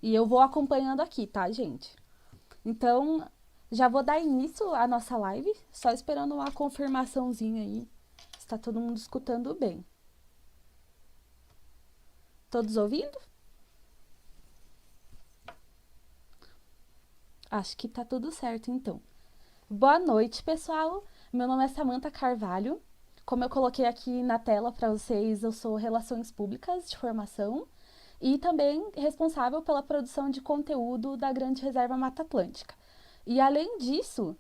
E eu vou acompanhando aqui, tá, gente? Então, já vou dar início à nossa live, só esperando uma confirmaçãozinha aí. Está todo mundo escutando bem. Todos ouvindo? Acho que tá tudo certo, então. Boa noite, pessoal. Meu nome é Samantha Carvalho. Como eu coloquei aqui na tela para vocês, eu sou Relações Públicas de formação e também responsável pela produção de conteúdo da Grande Reserva Mata Atlântica. E além disso,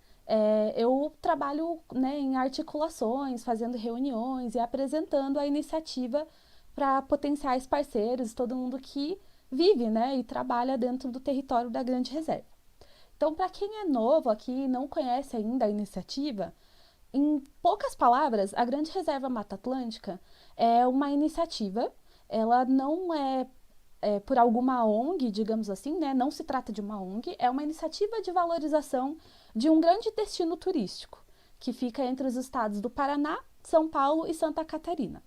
eu trabalho, né, em articulações, fazendo reuniões e apresentando a iniciativa para potenciais parceiros, todo mundo que vive, né, e trabalha dentro do território da Grande Reserva. Então, para quem é novo aqui e não conhece ainda a iniciativa, em poucas palavras, a Grande Reserva Mata Atlântica é uma iniciativa, ela não é por alguma ONG, digamos assim, né? Não se trata de uma ONG, é uma iniciativa de valorização de um grande destino turístico, que fica entre os estados do Paraná, São Paulo e Santa Catarina.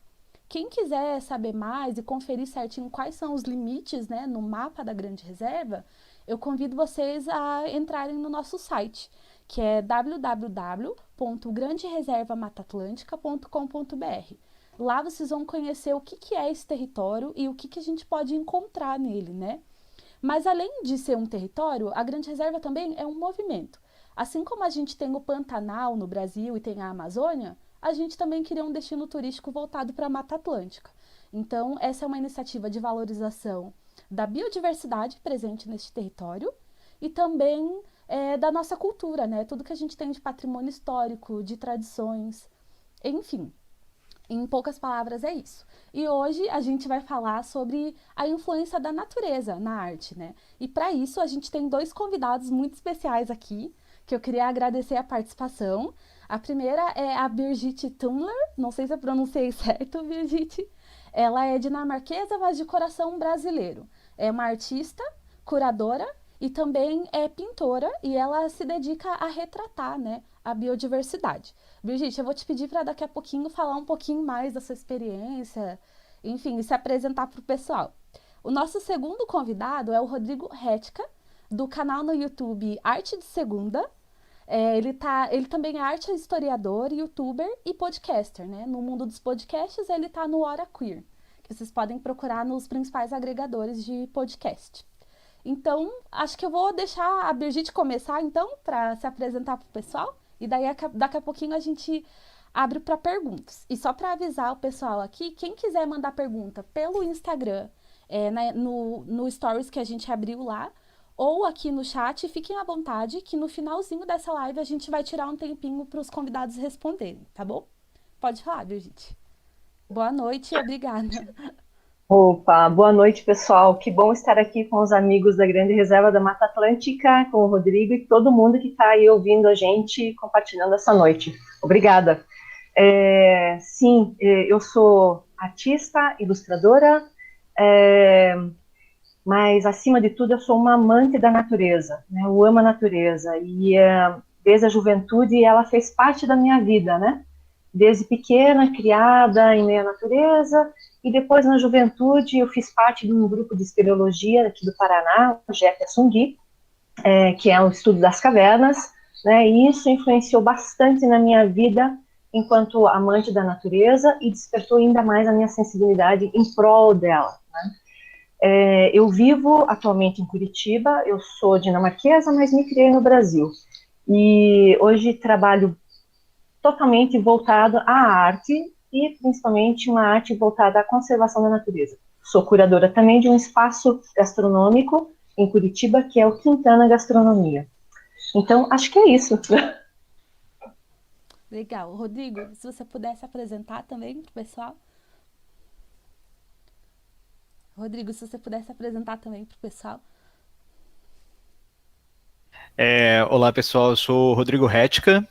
Quem quiser saber mais e conferir certinho quais são os limites, né, no mapa da Grande Reserva, eu convido vocês a entrarem no nosso site, que é www.grandereservamatatlântica.com.br. Lá vocês vão conhecer o que é esse território e o que a gente pode encontrar nele, né? Mas além de ser um território, a Grande Reserva também é um movimento. Assim como a gente tem o Pantanal no Brasil e tem a Amazônia, a gente também queria um destino turístico voltado para a Mata Atlântica. Então, essa é uma iniciativa de valorização da biodiversidade presente neste território e também da nossa cultura, né? Tudo que a gente tem de patrimônio histórico, de tradições, enfim. Em poucas palavras, é isso. E hoje a gente vai falar sobre a influência da natureza na arte, né? E para isso a gente tem dois convidados muito especiais aqui, que eu queria agradecer a participação. A primeira é a Birgitte Tumler, não sei se eu pronunciei certo, Birgitte. Ela é dinamarquesa, mas de coração brasileiro. É uma artista, curadora e também é pintora e ela se dedica a retratar, né, a biodiversidade. Brigitte, eu vou te pedir para daqui a pouquinho falar um pouquinho mais da sua experiência, enfim, se apresentar para o pessoal. O nosso segundo convidado é o Rodrigo Retka, do canal no YouTube Arte de Segunda. Ele também é arte historiador, youtuber e podcaster, né? No mundo dos podcasts, ele está no Hora Queer, que vocês podem procurar nos principais agregadores de podcast. Então, acho que eu vou deixar a Brigitte começar, então, para se apresentar para o pessoal. E daí, daqui a pouquinho, a gente abre para perguntas. E só para avisar o pessoal aqui, quem quiser mandar pergunta pelo Instagram, no Stories que a gente abriu lá, ou aqui no chat, fiquem à vontade, que no finalzinho dessa live a gente vai tirar um tempinho para os convidados responderem, tá bom? Pode falar, Brigitte. Boa noite e obrigada. Opa, boa noite, pessoal. Que bom estar aqui com os amigos da Grande Reserva da Mata Atlântica, com o Rodrigo e todo mundo que está aí ouvindo a gente e compartilhando essa noite. Obrigada. Sim, eu sou artista, ilustradora, é, mas acima de tudo eu sou uma amante da natureza, né? Eu amo a natureza e desde a juventude ela fez parte da minha vida, né? Desde pequena, criada em meio à natureza, e depois na juventude eu fiz parte de um grupo de espeleologia aqui do Paraná, o Jefferson que é o estudo das cavernas, né? E isso influenciou bastante na minha vida enquanto amante da natureza e despertou ainda mais a minha sensibilidade em prol dela. Eu vivo atualmente em Curitiba, eu sou dinamarquesa, mas me criei no Brasil. E hoje trabalho totalmente voltado à arte e principalmente uma arte voltada à conservação da natureza. Sou curadora também de um espaço gastronômico em Curitiba, que é o Quintana Gastronomia. Então, acho que é isso. Legal. Rodrigo, se você pudesse apresentar também para o pessoal. Rodrigo, se você pudesse apresentar também para o pessoal. Olá pessoal, eu sou o Rodrigo Retka.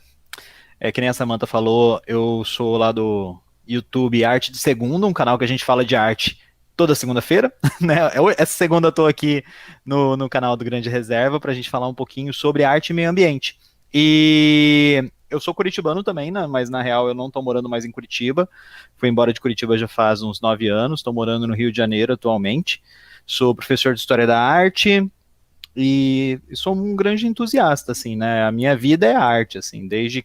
Que nem a Samantha falou, eu sou lá do YouTube Arte de Segunda, um canal que a gente fala de arte toda segunda-feira, né? Essa segunda eu tô aqui no canal do Grande Reserva para a gente falar um pouquinho sobre arte e meio ambiente. E eu sou curitibano também, né, mas na real eu não tô morando mais em Curitiba. Fui embora de Curitiba já faz uns 9 anos, estou morando no Rio de Janeiro atualmente. Sou professor de História da Arte e sou um grande entusiasta, assim, né? A minha vida é arte, assim, desde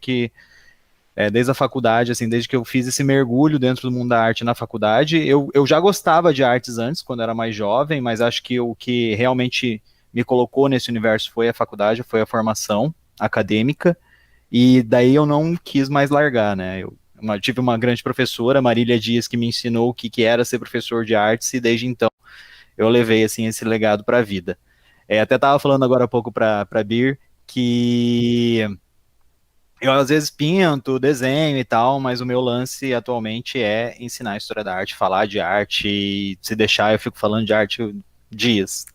a faculdade, assim, desde que eu fiz esse mergulho dentro do mundo da arte na faculdade. Eu já gostava de artes antes, quando era mais jovem, mas acho que o que realmente me colocou nesse universo foi a faculdade, foi a formação acadêmica, e daí eu não quis mais largar, né? Eu tive uma grande professora, Marília Dias, que me ensinou o que, que era ser professor de artes, e desde então eu levei, assim, esse legado para a vida. Até estava falando agora há pouco para Bir que eu às vezes pinto, desenho e tal, mas o meu lance atualmente é ensinar a história da arte, falar de arte, e se deixar eu fico falando de arte dias.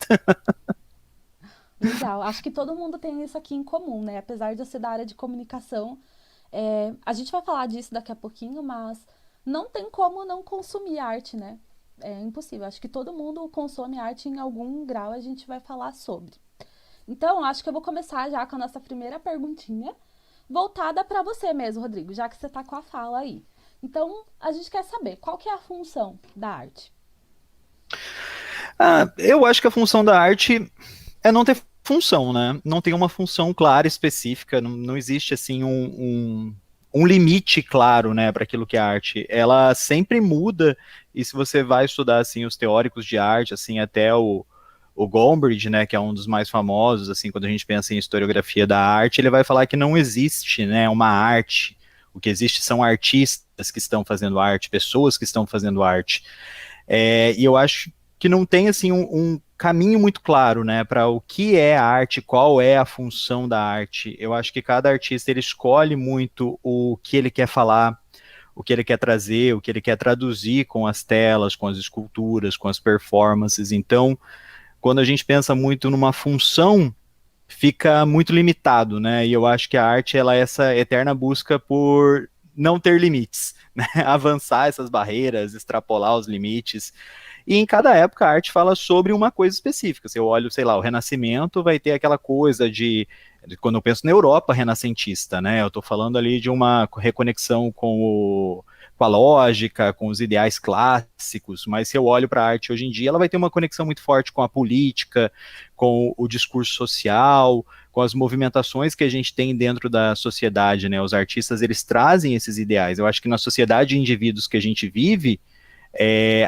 Legal. Acho que todo mundo tem isso aqui em comum, né? Apesar de eu ser da área de comunicação, a gente vai falar disso daqui a pouquinho, mas não tem como não consumir arte, né? É impossível. Acho que todo mundo consome arte em algum grau, a gente vai falar sobre. Então, acho que eu vou começar já com a nossa primeira perguntinha, voltada para você mesmo, Rodrigo, já que você está com a fala aí. Então, a gente quer saber qual que é a função da arte. Eu acho que a função da arte é não ter função, né? Não tem uma função clara, específica, não existe assim um limite claro, né, para aquilo que é arte. Ela sempre muda, e se você vai estudar assim os teóricos de arte, assim até o Gombrich, né, que é um dos mais famosos, assim, quando a gente pensa em historiografia da arte, ele vai falar que não existe, né, uma arte. O que existe são artistas que estão fazendo arte, pessoas que estão fazendo arte. E eu acho que não tem assim um caminho muito claro, né, para o que é a arte, qual é a função da arte. Eu acho que cada artista ele escolhe muito o que ele quer falar, o que ele quer trazer, o que ele quer traduzir com as telas, com as esculturas, com as performances. Então, quando a gente pensa muito numa função, fica muito limitado, né? E eu acho que a arte ela é essa eterna busca por não ter limites, né? Avançar essas barreiras, extrapolar os limites. E em cada época a arte fala sobre uma coisa específica. Se eu olho, sei lá, o Renascimento vai ter aquela coisa quando eu penso na Europa renascentista, né? Eu estou falando ali de uma reconexão com a lógica, com os ideais clássicos, mas se eu olho para a arte hoje em dia, ela vai ter uma conexão muito forte com a política, com o discurso social, com as movimentações que a gente tem dentro da sociedade, né? Os artistas, eles trazem esses ideais. Eu acho que na sociedade de indivíduos que a gente vive,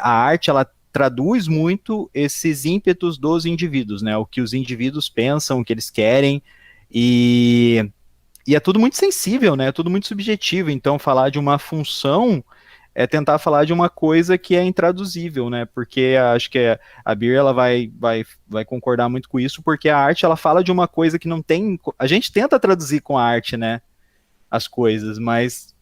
a arte, ela traduz muito esses ímpetos dos indivíduos, né? O que os indivíduos pensam, o que eles querem, e é tudo muito sensível, né? É tudo muito subjetivo. Então, falar de uma função é tentar falar de uma coisa que é intraduzível, né? Porque acho que a Bir ela vai concordar muito com isso, porque a arte ela fala de uma coisa que não tem. A gente tenta traduzir com a arte, né? As coisas, mas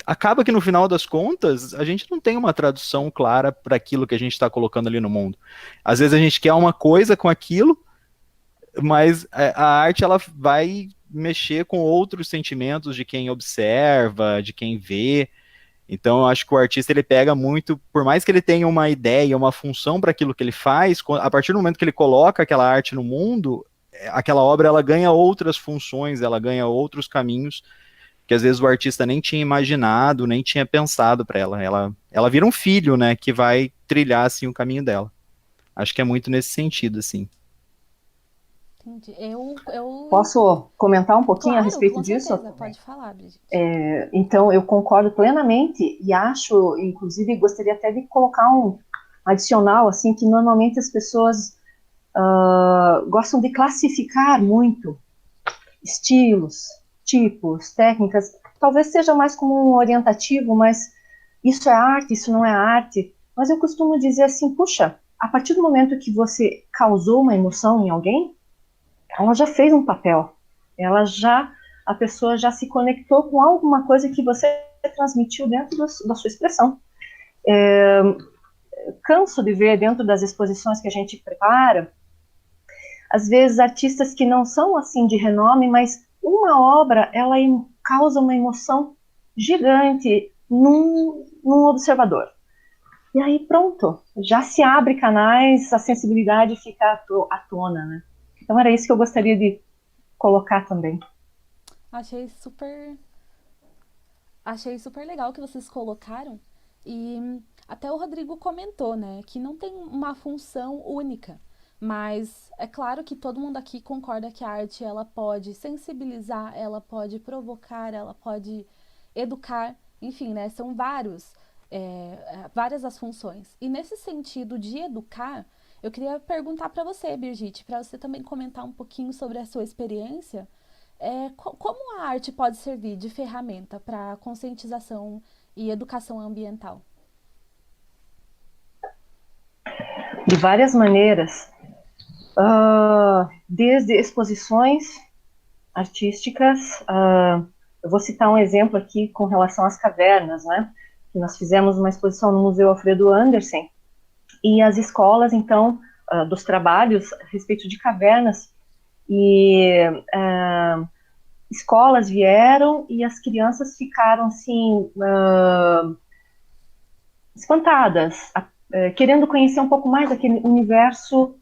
acaba que no final das contas a gente não tem uma tradução clara para aquilo que a gente está colocando ali no mundo. Às vezes a gente quer uma coisa com aquilo, mas a arte ela vai mexer com outros sentimentos de quem observa, de quem vê. Então eu acho que o artista ele pega muito, por mais que ele tenha uma ideia, uma função para aquilo que ele faz, a partir do momento que ele coloca aquela arte no mundo, aquela obra ela ganha outras funções, ela ganha outros caminhos que às vezes o artista nem tinha imaginado, nem tinha pensado para ela. Ela vira um filho, né, que vai trilhar assim o caminho dela. Acho que é muito nesse sentido, assim. Entendi. Eu... Posso comentar um pouquinho a Claro, respeito com disso? certeza, pode falar, Brigitte. Então, eu concordo plenamente e acho, inclusive, gostaria até de colocar um adicional, assim, que normalmente as pessoas gostam de classificar muito estilos, tipos, técnicas, talvez seja mais como um orientativo, mas isso é arte, isso não é arte. Mas eu costumo dizer assim, puxa, a partir do momento que você causou uma emoção em alguém, ela já fez um papel, a pessoa já se conectou com alguma coisa que você transmitiu dentro da sua expressão. Canso de ver dentro das exposições que a gente prepara, às vezes artistas que não são assim de renome, mas uma obra ela causa uma emoção gigante num observador. E aí pronto, já se abre canais, a sensibilidade fica à tona, né? Então era isso que eu gostaria de colocar também. Achei super, achei super legal que vocês colocaram. E até o Rodrigo comentou, né, que não tem uma função única. Mas é claro que todo mundo aqui concorda que a arte ela pode sensibilizar, ela pode provocar, ela pode educar, enfim, né? São várias as funções. E nesse sentido de educar, eu queria perguntar para você, Birgit, para você também comentar um pouquinho sobre a sua experiência. Como a arte pode servir de ferramenta para conscientização e educação ambiental? De várias maneiras, desde exposições artísticas, eu vou citar um exemplo aqui com relação às cavernas, né? Nós fizemos uma exposição no Museu Alfredo Andersen, e as escolas, então, dos trabalhos a respeito de cavernas, e escolas vieram e as crianças ficaram, assim, espantadas, querendo conhecer um pouco mais daquele universo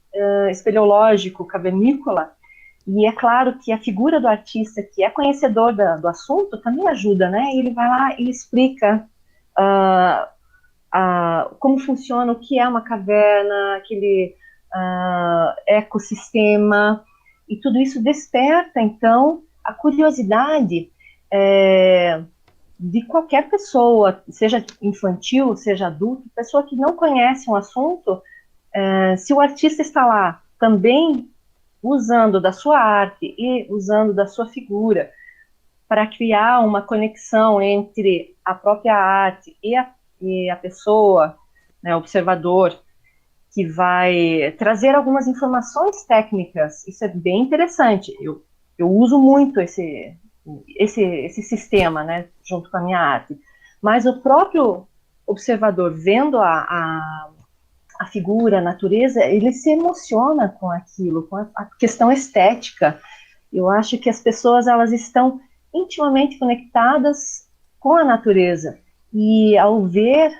espeleológico, cavernícola. E é claro que a figura do artista, que é conhecedor do assunto, também ajuda, né? Ele vai lá e explica como funciona, o que é uma caverna, aquele ecossistema, e tudo isso desperta, então, a curiosidade de qualquer pessoa, seja infantil, seja adulto, pessoa que não conhece um assunto, se o artista está lá também usando da sua arte e usando da sua figura para criar uma conexão entre a própria arte e a pessoa, né, observador, que vai trazer algumas informações técnicas. Isso é bem interessante. Eu uso muito esse sistema, né, junto com a minha arte. Mas o próprio observador, vendo a figura, a natureza, ele se emociona com aquilo, com a questão estética. Eu acho que as pessoas, elas estão intimamente conectadas com a natureza. E ao ver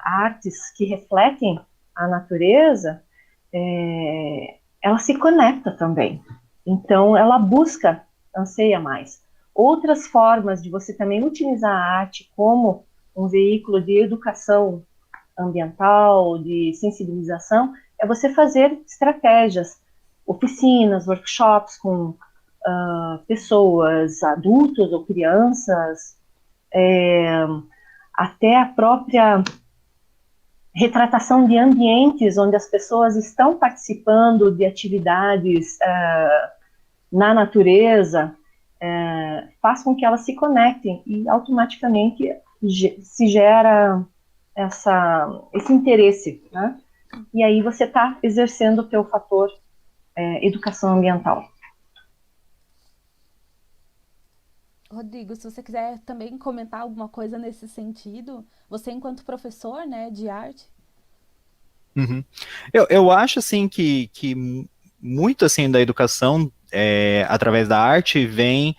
artes que refletem a natureza, ela se conecta também. Então, ela busca, anseia mais. Outras formas de você também utilizar a arte como um veículo de educação ambiental, de sensibilização, é você fazer estratégias, oficinas, workshops com pessoas, adultos ou crianças, até a própria retratação de ambientes onde as pessoas estão participando de atividades na natureza, faz com que elas se conectem e automaticamente se gera esse interesse, né? E aí você está exercendo o teu fator educação ambiental. Rodrigo, se você quiser também comentar alguma coisa nesse sentido, você enquanto professor, né, de arte. Uhum. Eu acho assim que muito assim da educação através da arte vem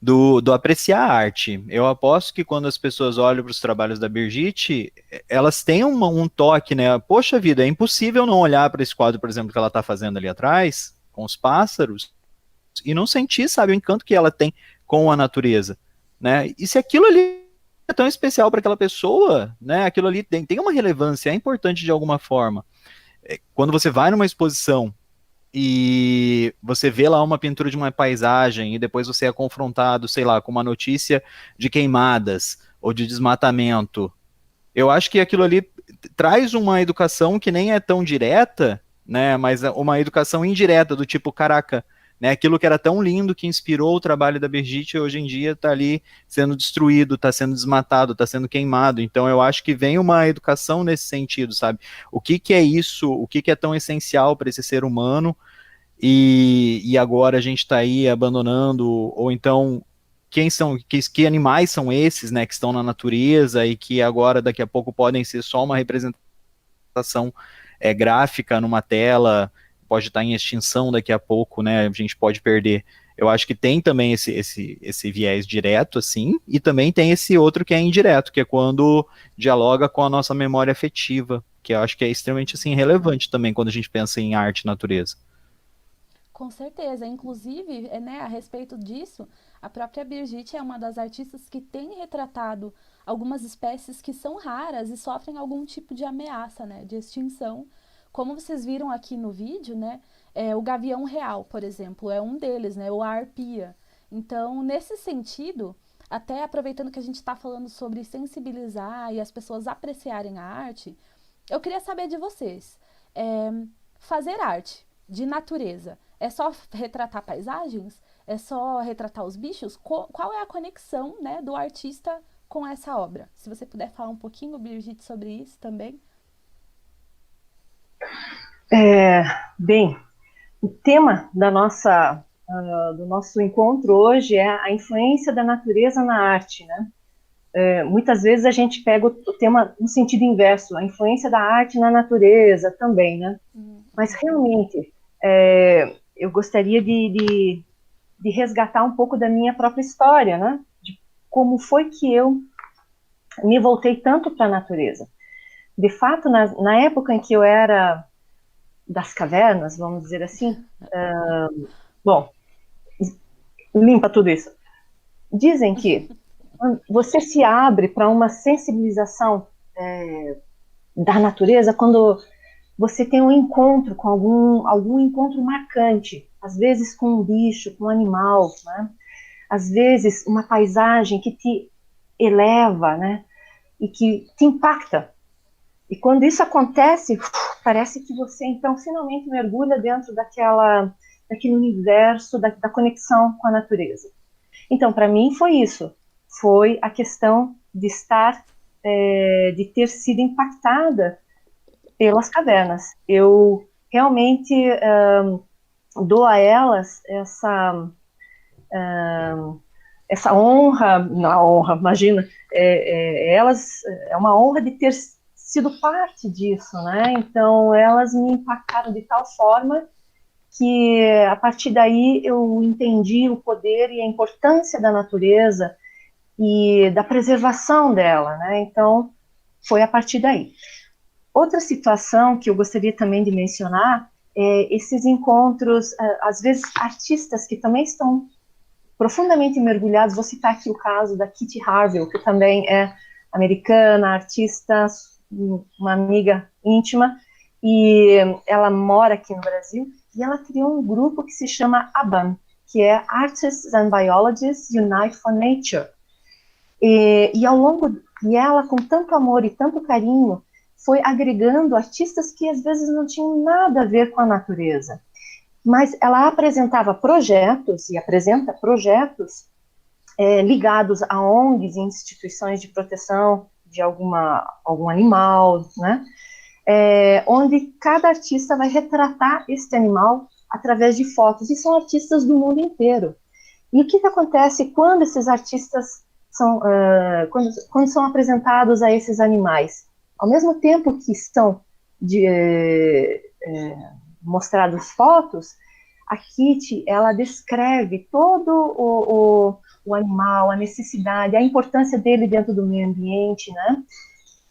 do apreciar a arte. Eu aposto que quando as pessoas olham para os trabalhos da Birgit, elas têm um toque, né? Poxa vida, é impossível não olhar para esse quadro, por exemplo, que ela está fazendo ali atrás, com os pássaros, e não sentir, sabe, o encanto que ela tem com a natureza, né? E se aquilo ali é tão especial para aquela pessoa, né? Aquilo ali tem uma relevância, é importante de alguma forma. Quando você vai numa exposição e você vê lá uma pintura de uma paisagem e depois você é confrontado, sei lá, com uma notícia de queimadas ou de desmatamento, eu acho que aquilo ali traz uma educação que nem é tão direta, né, mas uma educação indireta do tipo, caraca, né, aquilo que era tão lindo que inspirou o trabalho da Brigitte hoje em dia está ali sendo destruído, está sendo desmatado, está sendo queimado. Então eu acho que vem uma educação nesse sentido, sabe? O que que é isso? O que que é tão essencial para esse ser humano? E agora a gente está aí abandonando, ou então quem são, que animais são esses, né, que estão na natureza e que agora daqui a pouco podem ser só uma representação gráfica numa tela, pode estar em extinção daqui a pouco, né, a gente pode perder. Eu acho que tem também esse viés direto, assim, e também tem esse outro que é indireto, que é quando dialoga com a nossa memória afetiva, que eu acho que é extremamente, assim, relevante também quando a gente pensa em arte e natureza. Com certeza. Inclusive, né, a respeito disso, a própria Birgit é uma das artistas que tem retratado algumas espécies que são raras e sofrem algum tipo de ameaça, né, de extinção. Como vocês viram aqui no vídeo, né, o gavião real, por exemplo, é um deles, né, ou a arpia. Então, nesse sentido, até aproveitando que a gente está falando sobre sensibilizar e as pessoas apreciarem a arte, eu queria saber de vocês. É, fazer arte de natureza é só retratar paisagens? É só retratar os bichos? Qual é a conexão, né, do artista com essa obra? Se você puder falar um pouquinho, Birgit, sobre isso também. É, bem, o tema do nosso encontro hoje é a influência da natureza na arte, né? Muitas vezes a gente pega o tema no sentido inverso, a influência da arte na natureza também, né? Mas realmente, eu gostaria de resgatar um pouco da minha própria história, né? De como foi que eu me voltei tanto para a natureza. De fato, na época em que eu era das cavernas, vamos dizer assim, bom, limpa tudo isso. Dizem que você se abre para uma sensibilização da natureza quando você tem um encontro com algum encontro marcante, às vezes com um bicho, com um animal, né? Às vezes uma paisagem que te eleva, né? E que te impacta. E quando isso acontece, parece que você então finalmente mergulha dentro daquele universo, da conexão com a natureza. Então, para mim foi isso, foi a questão de de ter sido impactada pelas cavernas. Eu realmente dou a elas essa honra, não honra, imagina, elas é uma honra de ter sido parte disso, né? Então elas me impactaram de tal forma que a partir daí eu entendi o poder e a importância da natureza e da preservação dela, né? Então foi a partir daí. Outra situação que eu gostaria também de mencionar é esses encontros, às vezes artistas que também estão profundamente mergulhados. Vou citar aqui o caso da Kitty Harville, que também é americana, artista, uma amiga íntima, e ela mora aqui no Brasil, e ela criou um grupo que se chama ABAN, que é Artists and Biologists Unite for Nature. E ela, com tanto amor e tanto carinho, foi agregando artistas que às vezes não tinham nada a ver com a natureza. Mas ela apresentava projetos, e apresenta projetos, ligados a ONGs e instituições de proteção de algum animal, né? Onde cada artista vai retratar este animal através de fotos, e são artistas do mundo inteiro. E o que acontece quando esses artistas quando são apresentados a esses animais? Ao mesmo tempo que estão mostradas fotos, a Kitty, ela descreve todo o animal, a necessidade, a importância dele dentro do meio ambiente, né?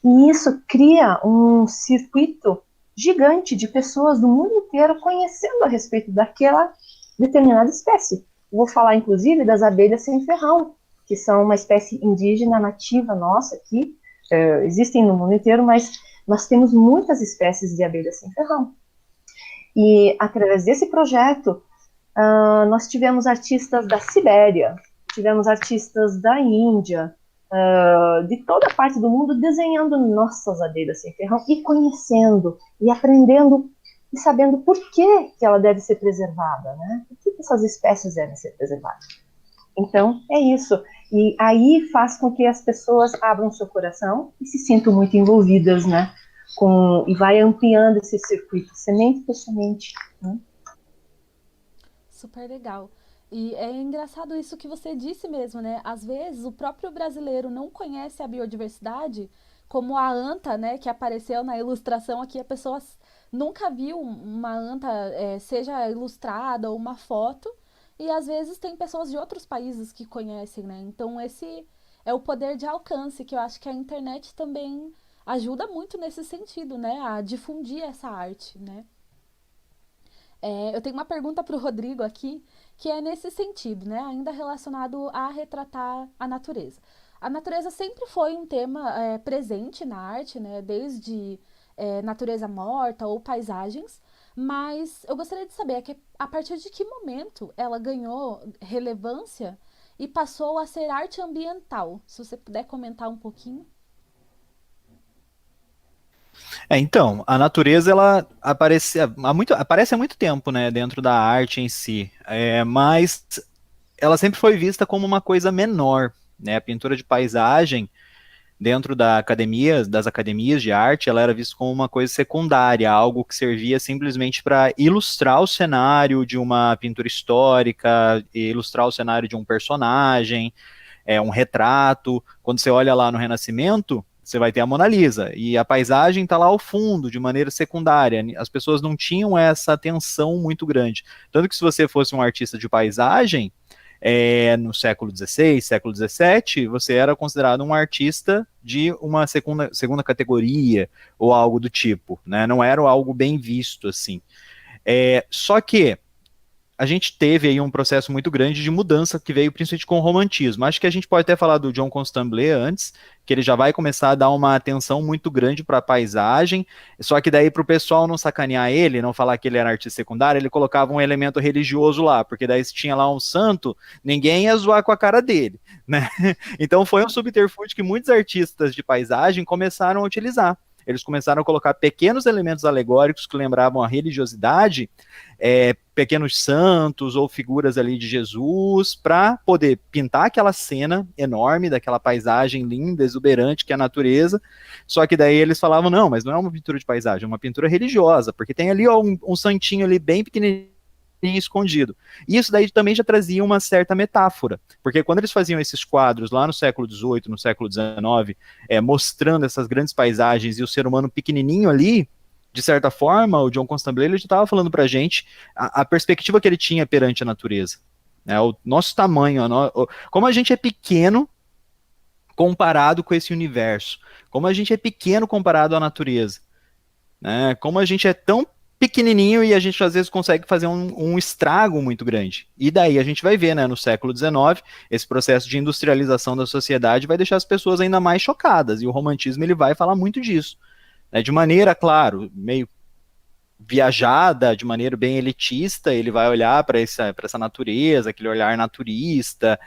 E isso cria um circuito gigante de pessoas do mundo inteiro conhecendo a respeito daquela determinada espécie. Vou falar, inclusive, das abelhas sem ferrão, que são uma espécie indígena nativa nossa aqui, existem no mundo inteiro, mas nós temos muitas espécies de abelhas sem ferrão. E, através desse projeto, nós tivemos artistas da Sibéria, tivemos artistas da Índia, de toda a parte do mundo, desenhando nossas abelhas sem ferrão e conhecendo, e aprendendo, e sabendo por que ela deve ser preservada, né? Por que essas espécies devem ser preservadas. Então, é isso. E aí faz com que as pessoas abram seu coração e se sintam muito envolvidas, né? E vai ampliando esse circuito, semente por semente, né? Super legal. E é engraçado isso que você disse mesmo, né? Às vezes o próprio brasileiro não conhece a biodiversidade, como a anta, né, que apareceu na ilustração aqui, a pessoa nunca viu uma anta, seja ilustrada ou uma foto, e às vezes tem pessoas de outros países que conhecem, né? Então esse é o poder de alcance que eu acho que a internet também ajuda muito nesse sentido, né? A difundir essa arte, né? Eu tenho uma pergunta para o Rodrigo aqui, que é nesse sentido, né? Ainda relacionado a retratar a natureza. A natureza sempre foi um tema presente na arte, né? Desde natureza morta ou paisagens, mas eu gostaria de saber a partir de que momento ela ganhou relevância e passou a ser arte ambiental. Se você puder comentar um pouquinho. Então, a natureza ela aparece há muito tempo, né, dentro da arte em si, mas ela sempre foi vista como uma coisa menor, né? A pintura de paisagem dentro das academias de arte, ela era vista como uma coisa secundária, algo que servia simplesmente para ilustrar o cenário de uma pintura histórica, ilustrar o cenário de um personagem, um retrato. Quando você olha lá no Renascimento, você vai ter a Mona Lisa, e a paisagem está lá ao fundo, de maneira secundária. As pessoas não tinham essa atenção muito grande. Tanto que se você fosse um artista de paisagem, no século XVI, século XVII, você era considerado um artista de uma segunda categoria, ou algo do tipo, né? Não era algo bem visto, assim. Só que a gente teve aí um processo muito grande de mudança que veio principalmente com o romantismo. Acho que a gente pode até falar do John Constable antes, que ele já vai começar a dar uma atenção muito grande para a paisagem, só que daí para o pessoal não sacanear ele, não falar que ele era artista secundário, ele colocava um elemento religioso lá, porque daí se tinha lá um santo, ninguém ia zoar com a cara dele, né? Então foi um subterfúgio que muitos artistas de paisagem começaram a utilizar. Eles começaram a colocar pequenos elementos alegóricos que lembravam a religiosidade, pequenos santos ou figuras ali de Jesus, para poder pintar aquela cena enorme, daquela paisagem linda, exuberante que é a natureza. Só que daí eles falavam, não, mas não é uma pintura de paisagem, é uma pintura religiosa, porque tem ali ó, um santinho ali bem pequenininho, escondido. E isso daí também já trazia uma certa metáfora, porque quando eles faziam esses quadros lá no século XVIII, no século XIX, mostrando essas grandes paisagens e o ser humano pequenininho ali, de certa forma, o John Constable ele já estava falando para a gente a perspectiva que ele tinha perante a natureza, né, o nosso tamanho, como a gente é pequeno comparado com esse universo, como a gente é pequeno comparado à natureza, né, como a gente é tão pequenininho e a gente às vezes consegue fazer um estrago muito grande. E daí a gente vai ver, né, no século XIX, esse processo de industrialização da sociedade vai deixar as pessoas ainda mais chocadas, e o romantismo ele vai falar muito disso, né, de maneira, claro, meio viajada, de maneira bem elitista, ele vai olhar para essa natureza, aquele olhar naturista,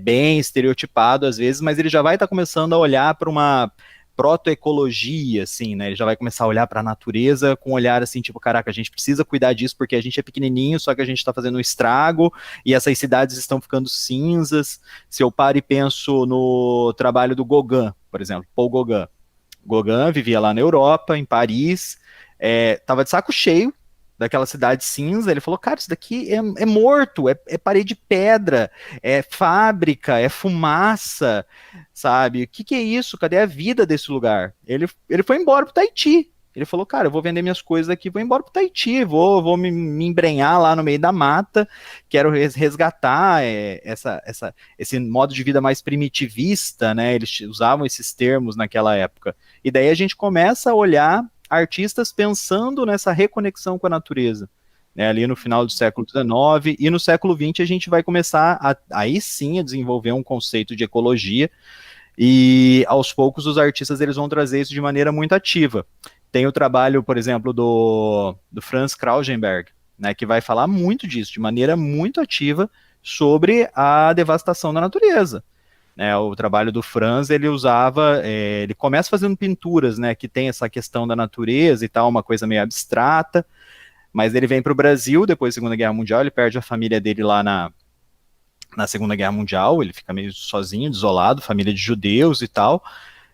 bem estereotipado às vezes, mas ele já vai estar começando a olhar para uma protoecologia, assim, né? Ele já vai começar a olhar para a natureza com um olhar assim, tipo, caraca, a gente precisa cuidar disso porque a gente é pequenininho, só que a gente está fazendo um estrago e essas cidades estão ficando cinzas. Se eu paro e penso no trabalho do Gauguin, por exemplo, Paul Gauguin. Gauguin vivia lá na Europa, em Paris, tava de saco cheio daquela cidade cinza. Ele falou, cara, isso daqui é morto, é parede de pedra, é fábrica, é fumaça, sabe? O que é isso? Cadê a vida desse lugar? Ele foi embora pro Tahiti. Ele falou, cara, eu vou vender minhas coisas aqui, vou embora pro Tahiti, vou me embrenhar lá no meio da mata, quero resgatar esse modo de vida mais primitivista, né? Eles usavam esses termos naquela época. E daí a gente começa a olhar artistas pensando nessa reconexão com a natureza, né, ali no final do século XIX, e no século XX a gente vai começar aí sim a desenvolver um conceito de ecologia, e aos poucos os artistas eles vão trazer isso de maneira muito ativa. Tem o trabalho, por exemplo, do Franz Krausenberg, né, que vai falar muito disso, de maneira muito ativa, sobre a devastação da natureza. O trabalho do Franz, ele usava, ele começa fazendo pinturas, né, que tem essa questão da natureza e tal, uma coisa meio abstrata, mas ele vem para o Brasil depois da Segunda Guerra Mundial, ele perde a família dele lá na Segunda Guerra Mundial, ele fica meio sozinho, desolado, família de judeus e tal,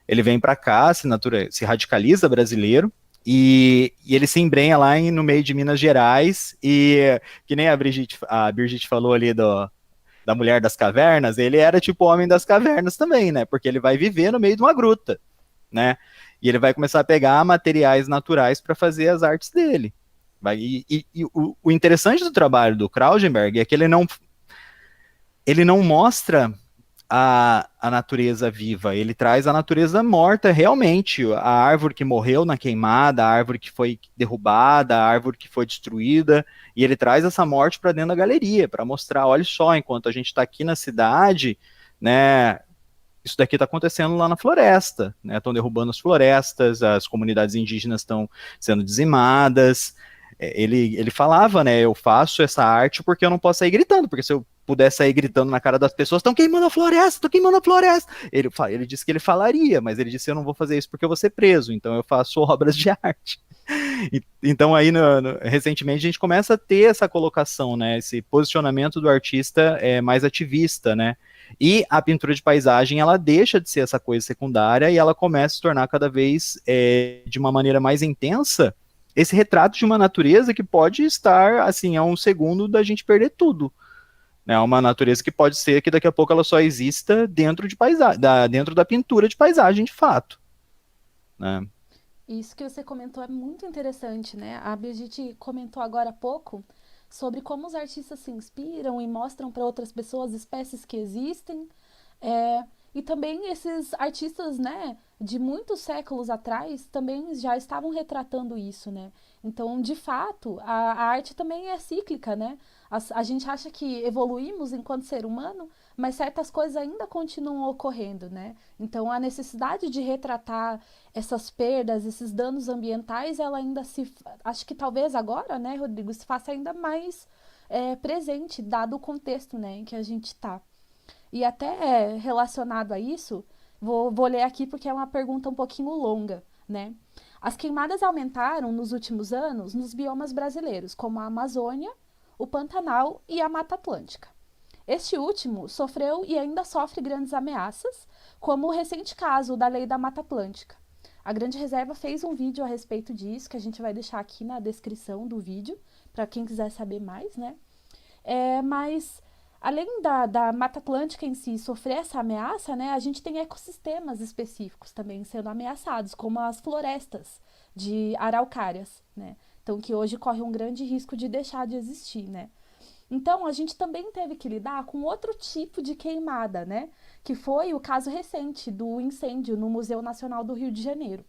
ele vem para cá, se radicaliza brasileiro, e ele se embrenha lá no meio de Minas Gerais, e que nem a Brigitte falou ali da Mulher das Cavernas, ele era tipo o Homem das Cavernas também, né? Porque ele vai viver no meio de uma gruta, né? E ele vai começar a pegar materiais naturais para fazer as artes dele. O interessante do trabalho do Krausenberg é que ele não mostra a natureza viva, ele traz a natureza morta realmente, a árvore que morreu na queimada, a árvore que foi derrubada, a árvore que foi destruída, e ele traz essa morte para dentro da galeria, para mostrar, olha só, enquanto a gente está aqui na cidade, né, isso daqui está acontecendo lá na floresta, né? Estão derrubando as florestas, as comunidades indígenas estão sendo dizimadas. Ele falava, né? Eu faço essa arte porque eu não posso sair gritando, porque se eu pudesse sair gritando na cara das pessoas, estão queimando a floresta, estão queimando a floresta. Ele disse que ele falaria, mas ele disse, eu não vou fazer isso porque eu vou ser preso, então eu faço obras de arte. Então aí, recentemente, a gente começa a ter essa colocação, né? Esse posicionamento do artista mais ativista, né? E a pintura de paisagem, ela deixa de ser essa coisa secundária e ela começa a se tornar cada vez, de uma maneira mais intensa, esse retrato de uma natureza que pode estar, assim, a um segundo da gente perder tudo. Né? Uma natureza que pode ser que daqui a pouco ela só exista dentro de paisagem, dentro da pintura de paisagem, de fato. Né? Isso que você comentou é muito interessante, né? A Brigitte comentou agora há pouco sobre como os artistas se inspiram e mostram para outras pessoas espécies que existem. E também esses artistas, né, de muitos séculos atrás também já estavam retratando isso, né? Então, de fato, a arte também é cíclica, né? A gente acha que evoluímos enquanto ser humano, mas certas coisas ainda continuam ocorrendo, né? Então, a necessidade de retratar essas perdas, esses danos ambientais, ela ainda acho que talvez agora, né, Rodrigo, se faça ainda mais presente, dado o contexto, né, em que a gente está. E até relacionado a isso, vou ler aqui porque é uma pergunta um pouquinho longa, né? As queimadas aumentaram nos últimos anos nos biomas brasileiros, como a Amazônia, o Pantanal e a Mata Atlântica. Este último sofreu e ainda sofre grandes ameaças, como o recente caso da Lei da Mata Atlântica. A Grande Reserva fez um vídeo a respeito disso, que a gente vai deixar aqui na descrição do vídeo, para quem quiser saber mais, né? Mas além da Mata Atlântica em si sofrer essa ameaça, né, a gente tem ecossistemas específicos também sendo ameaçados, como as florestas de araucárias, né? Então, que hoje corre um grande risco de deixar de existir, né? Então, a gente também teve que lidar com outro tipo de queimada, né? Que foi o caso recente do incêndio no Museu Nacional do Rio de Janeiro.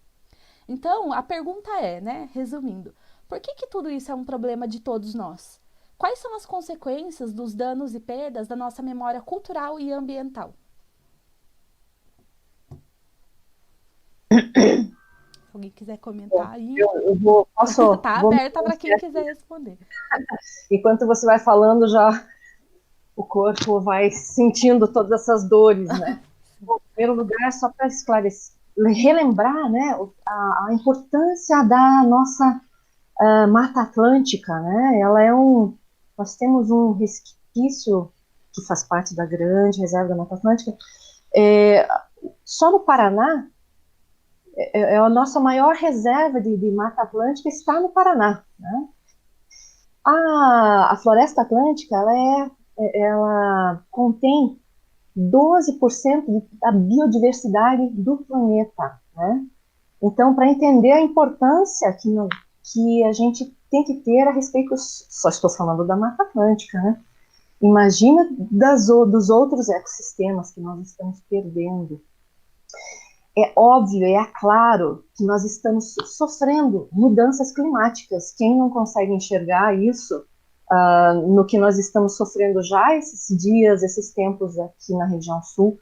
Então, a pergunta é, né, resumindo, por que tudo isso é um problema de todos nós? Quais são as consequências dos danos e perdas da nossa memória cultural e ambiental? Se alguém quiser comentar aí, tá aberta para quem quiser responder. Enquanto você vai falando, já o corpo vai sentindo todas essas dores, né? Bom, em primeiro lugar, só para esclarecer, relembrar, né, a importância da nossa Mata Atlântica, né? Ela é nós temos um resquício que faz parte da Grande Reserva da Mata Atlântica. Só no Paraná, a nossa maior reserva de Mata Atlântica está no Paraná, né? A Floresta Atlântica, ela contém 12% da biodiversidade do planeta, né? Então, para entender a importância que a gente tem que ter a respeito, só estou falando da Mata Atlântica, né? Imagina dos outros ecossistemas que nós estamos perdendo. É óbvio, é claro que nós estamos sofrendo mudanças climáticas. Quem não consegue enxergar isso no que nós estamos sofrendo já esses dias, esses tempos aqui na região sul,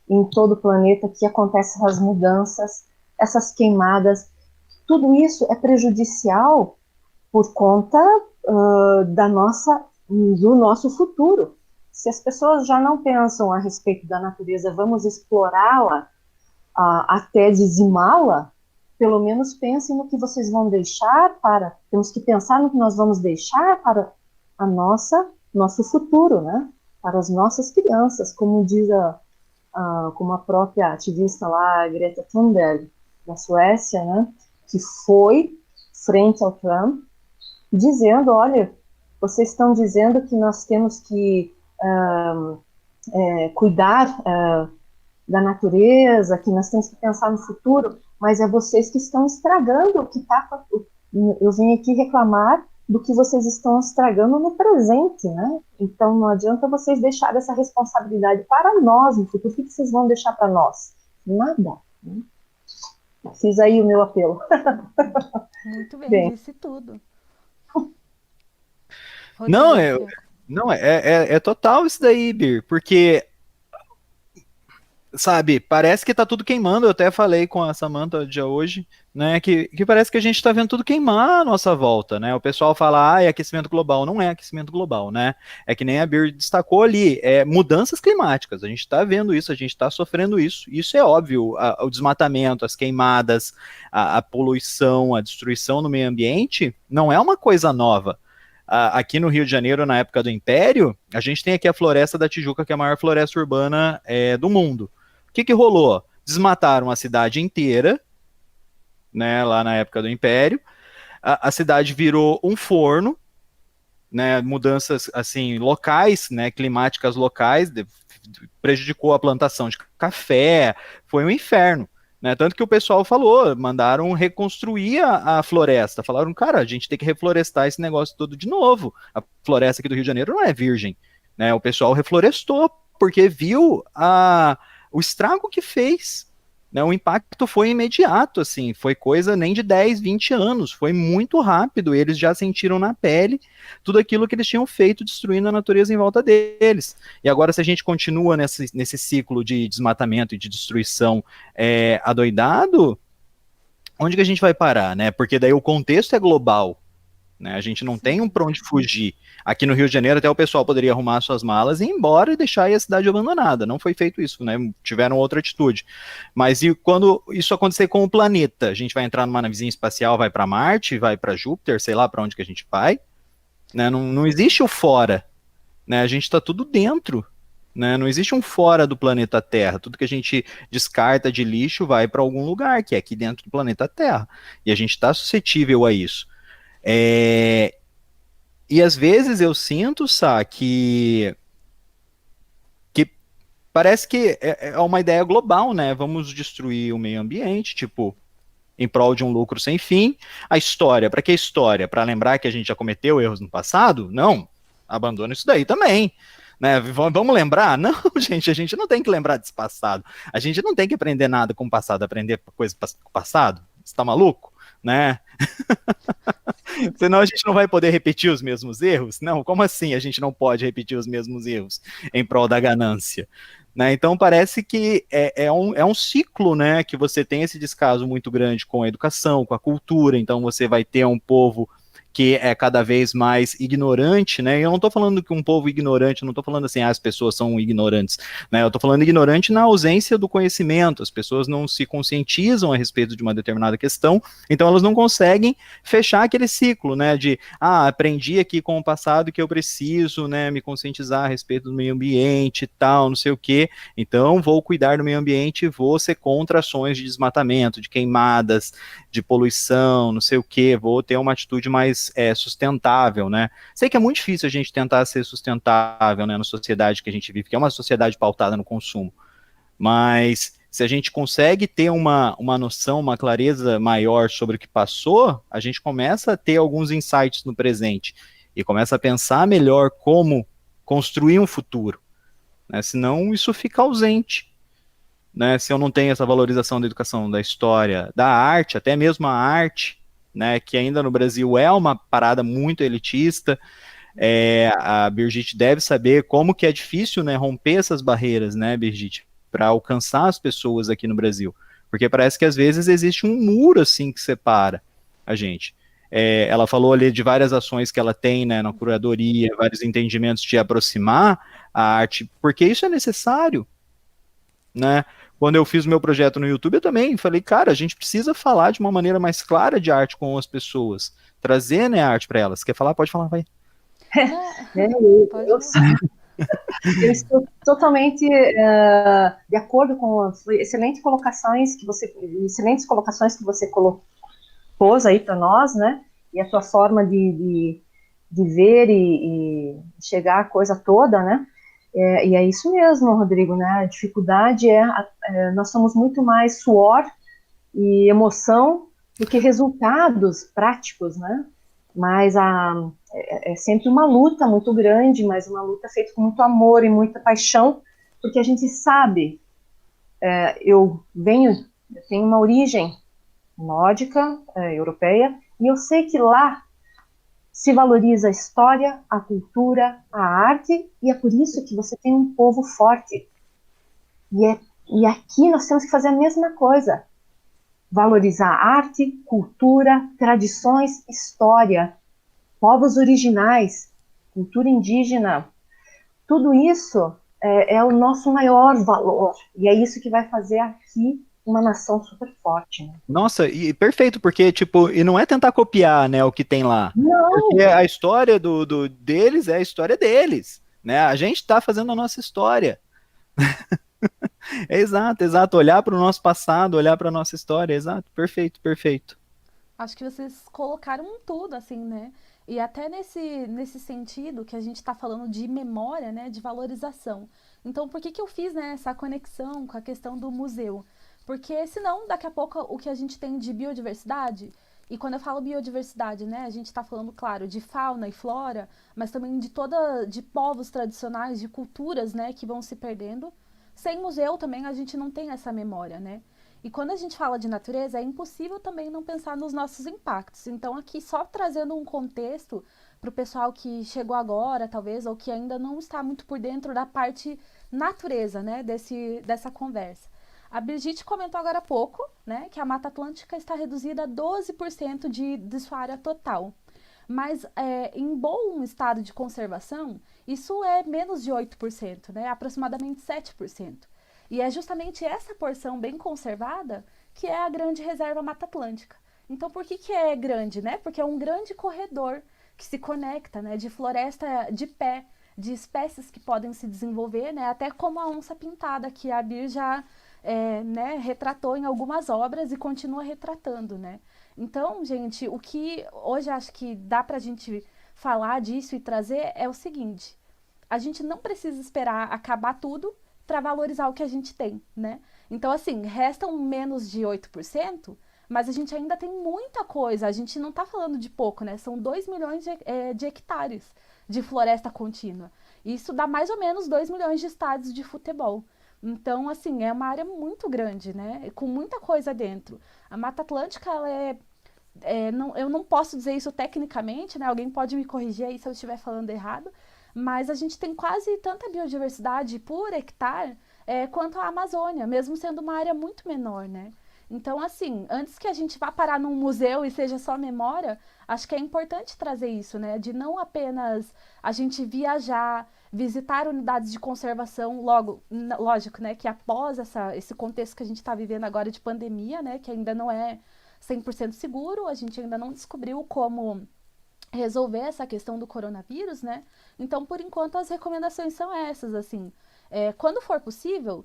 em todo o planeta, que acontecem essas mudanças, essas queimadas, tudo isso é prejudicial por conta do nosso futuro. Se as pessoas já não pensam a respeito da natureza, vamos explorá-la até dizimá-la, pelo menos pensem no que vocês vão deixar temos que pensar no que nós vamos deixar para nosso futuro, né? Para as nossas crianças, como diz como a própria ativista lá, Greta Thunberg, da Suécia, né? Que foi frente ao Trump, dizendo, olha, vocês estão dizendo que nós temos que cuidar da natureza, que nós temos que pensar no futuro, mas é vocês que estão estragando o que está. Eu vim aqui reclamar do que vocês estão estragando no presente, né? Então não adianta vocês deixarem essa responsabilidade para nós no futuro. O que vocês vão deixar para nós? Nada. Né? Fiz aí o meu apelo. Muito bem, Bem, disse tudo. Não, Rodrigo, não é total isso daí, Bir, porque sabe, parece que tá tudo queimando. Eu até falei com a Samantha de hoje, né, que parece que a gente tá vendo tudo queimar à nossa volta, né? O pessoal fala, ah, é aquecimento global. Não é aquecimento global, né? É que nem a Bir destacou ali, é mudanças climáticas. A gente tá vendo isso, a gente tá sofrendo isso. Isso é óbvio, o desmatamento, as queimadas, a poluição, a destruição no meio ambiente, não é uma coisa nova. Aqui no Rio de Janeiro, na época do Império, a gente tem aqui a Floresta da Tijuca, que é a maior floresta urbana do mundo. O que rolou? Desmataram a cidade inteira, né, lá na época do Império. A cidade virou um forno, né, mudanças assim locais, né, climáticas locais, prejudicou a plantação de café, foi um inferno. Né, tanto que o pessoal falou, mandaram reconstruir a floresta. Falaram, cara, a gente tem que reflorestar esse negócio todo de novo. A floresta aqui do Rio de Janeiro não é virgem. Né, o pessoal reflorestou, porque viu o estrago que fez. Né, o impacto foi imediato, assim, foi coisa nem de 10, 20 anos, foi muito rápido, eles já sentiram na pele tudo aquilo que eles tinham feito, destruindo a natureza em volta deles. E agora, se a gente continua nesse ciclo de desmatamento e de destruição adoidado, onde que a gente vai parar, né? Porque daí o contexto é global, né? A gente não tem para onde fugir. Aqui no Rio de Janeiro até o pessoal poderia arrumar suas malas e ir embora e deixar aí a cidade abandonada. Não foi feito isso, né? Tiveram outra atitude. Mas e quando isso acontecer com o planeta? A gente vai entrar numa navezinha espacial, vai para Marte, vai para Júpiter, sei lá para onde que a gente vai. Né? Não existe o fora. Né? A gente está tudo dentro. Né? Não existe um fora do planeta Terra. Tudo que a gente descarta de lixo vai para algum lugar, que é aqui dentro do planeta Terra. E a gente está suscetível a isso. E às vezes eu sinto, Sá, que parece que é uma ideia global, né? Vamos destruir o meio ambiente, tipo, em prol de um lucro sem fim. A história, para que história? Para lembrar que a gente já cometeu erros no passado? Não, abandona isso daí também. Né? Vamos lembrar? Não, gente, a gente não tem que lembrar desse passado. A gente não tem que aprender nada com o passado, aprender coisa com o passado. Você tá maluco? Né? Senão a gente não vai poder repetir os mesmos erros? Não, como assim a gente não pode repetir os mesmos erros em prol da ganância? Né? Então parece que é um ciclo, né, que você tem esse descaso muito grande com a educação, com a cultura, então você vai ter um povo que é cada vez mais ignorante, né? E eu não estou falando que um povo ignorante, não estou falando assim, as pessoas são ignorantes, né? Eu estou falando ignorante na ausência do conhecimento, as pessoas não se conscientizam a respeito de uma determinada questão, então elas não conseguem fechar aquele ciclo, né? De, aprendi aqui com o passado que eu preciso, né, me conscientizar a respeito do meio ambiente e tal, não sei o quê, então vou cuidar do meio ambiente e vou ser contra ações de desmatamento, de queimadas, de poluição, não sei o quê, vou ter uma atitude mais sustentável, né? Sei que é muito difícil a gente tentar ser sustentável, né, na sociedade que a gente vive, que é uma sociedade pautada no consumo, mas se a gente consegue ter uma noção, uma clareza maior sobre o que passou, a gente começa a ter alguns insights no presente e começa a pensar melhor como construir um futuro, né? Senão isso fica ausente. Né, se eu não tenho essa valorização da educação, da história, da arte, até mesmo a arte, né, que ainda no Brasil é uma parada muito elitista, a Birgit deve saber como que é difícil, né, romper essas barreiras, né, Birgit, para alcançar as pessoas aqui no Brasil, porque parece que às vezes existe um muro, assim, que separa a gente. Ela falou ali de várias ações que ela tem, né, na curadoria, vários entendimentos de aproximar a arte, porque isso é necessário, né? Quando eu fiz o meu projeto no YouTube, eu também falei, cara, a gente precisa falar de uma maneira mais clara de arte com as pessoas, trazer, né, a arte para elas. Quer falar? Pode falar, vai. Eu estou totalmente de acordo com as excelentes colocações que você pôs aí para nós, né? E a tua forma de ver e chegar à coisa toda, né? E é isso mesmo, Rodrigo, né? A dificuldade nós somos muito mais suor e emoção do que resultados práticos, né? mas é sempre uma luta muito grande, mas uma luta feita com muito amor e muita paixão, porque a gente sabe, eu tenho uma origem nórdica, europeia, e eu sei que lá se valoriza a história, a cultura, a arte, e é por isso que você tem um povo forte. E aqui nós temos que fazer a mesma coisa. Valorizar arte, cultura, tradições, história, povos originais, cultura indígena. Tudo isso é o nosso maior valor. E é isso que vai fazer aqui uma nação super forte. Né? Nossa, e perfeito, porque, tipo, e não é tentar copiar, né, o que tem lá. Porque Não! a história deles é a história deles, né? A gente tá fazendo a nossa história. É exato, exato. Olhar para o nosso passado, olhar para a nossa história, exato. Perfeito, perfeito. Acho que vocês colocaram tudo, assim, né? E até nesse sentido que a gente está falando de memória, né? De valorização. Então, por que que eu fiz, né, essa conexão com a questão do museu? Porque senão, daqui a pouco, o que a gente tem de biodiversidade, e quando eu falo biodiversidade, né, a gente está falando, claro, de fauna e flora, mas também de povos tradicionais, de culturas, né, que vão se perdendo. Sem museu também a gente não tem essa memória, né? E quando a gente fala de natureza, é impossível também não pensar nos nossos impactos. Então, aqui só trazendo um contexto para o pessoal que chegou agora, talvez, ou que ainda não está muito por dentro da parte natureza, né, dessa conversa. A Brigitte comentou agora há pouco, né, que a Mata Atlântica está reduzida a 12% de sua área total. Mas em bom estado de conservação, isso é menos de 8%, né, aproximadamente 7%. E é justamente essa porção bem conservada que é a grande reserva Mata Atlântica. Então, por que é grande, né? Porque é um grande corredor que se conecta, né, de floresta de pé, de espécies que podem se desenvolver, né, até como a onça pintada, que a Bir já né, retratou em algumas obras e continua retratando, né. Então, gente, o que hoje acho que dá pra gente falar disso e trazer é o seguinte: a gente não precisa esperar acabar tudo para valorizar o que a gente tem, né? Então, assim, restam menos de 8%, mas a gente ainda tem muita coisa. A gente não está falando de pouco, né? São 2 milhões de hectares de floresta contínua. Isso dá mais ou menos 2 milhões de estádios de futebol. Então, assim, é uma área muito grande, né? Com muita coisa dentro. A Mata Atlântica, ela não, eu não posso dizer isso tecnicamente, né? Alguém pode me corrigir aí se eu estiver falando errado, mas a gente tem quase tanta biodiversidade por hectare quanto a Amazônia, mesmo sendo uma área muito menor, né? Então, assim, antes que a gente vá parar num museu e seja só memória, acho que é importante trazer isso, né? De não apenas a gente viajar, visitar unidades de conservação, lógico, né? Que após esse contexto que a gente está vivendo agora de pandemia, né? Que ainda não é 100% seguro, a gente ainda não descobriu como resolver essa questão do coronavírus, né? Então, por enquanto, as recomendações são essas, assim. Quando for possível,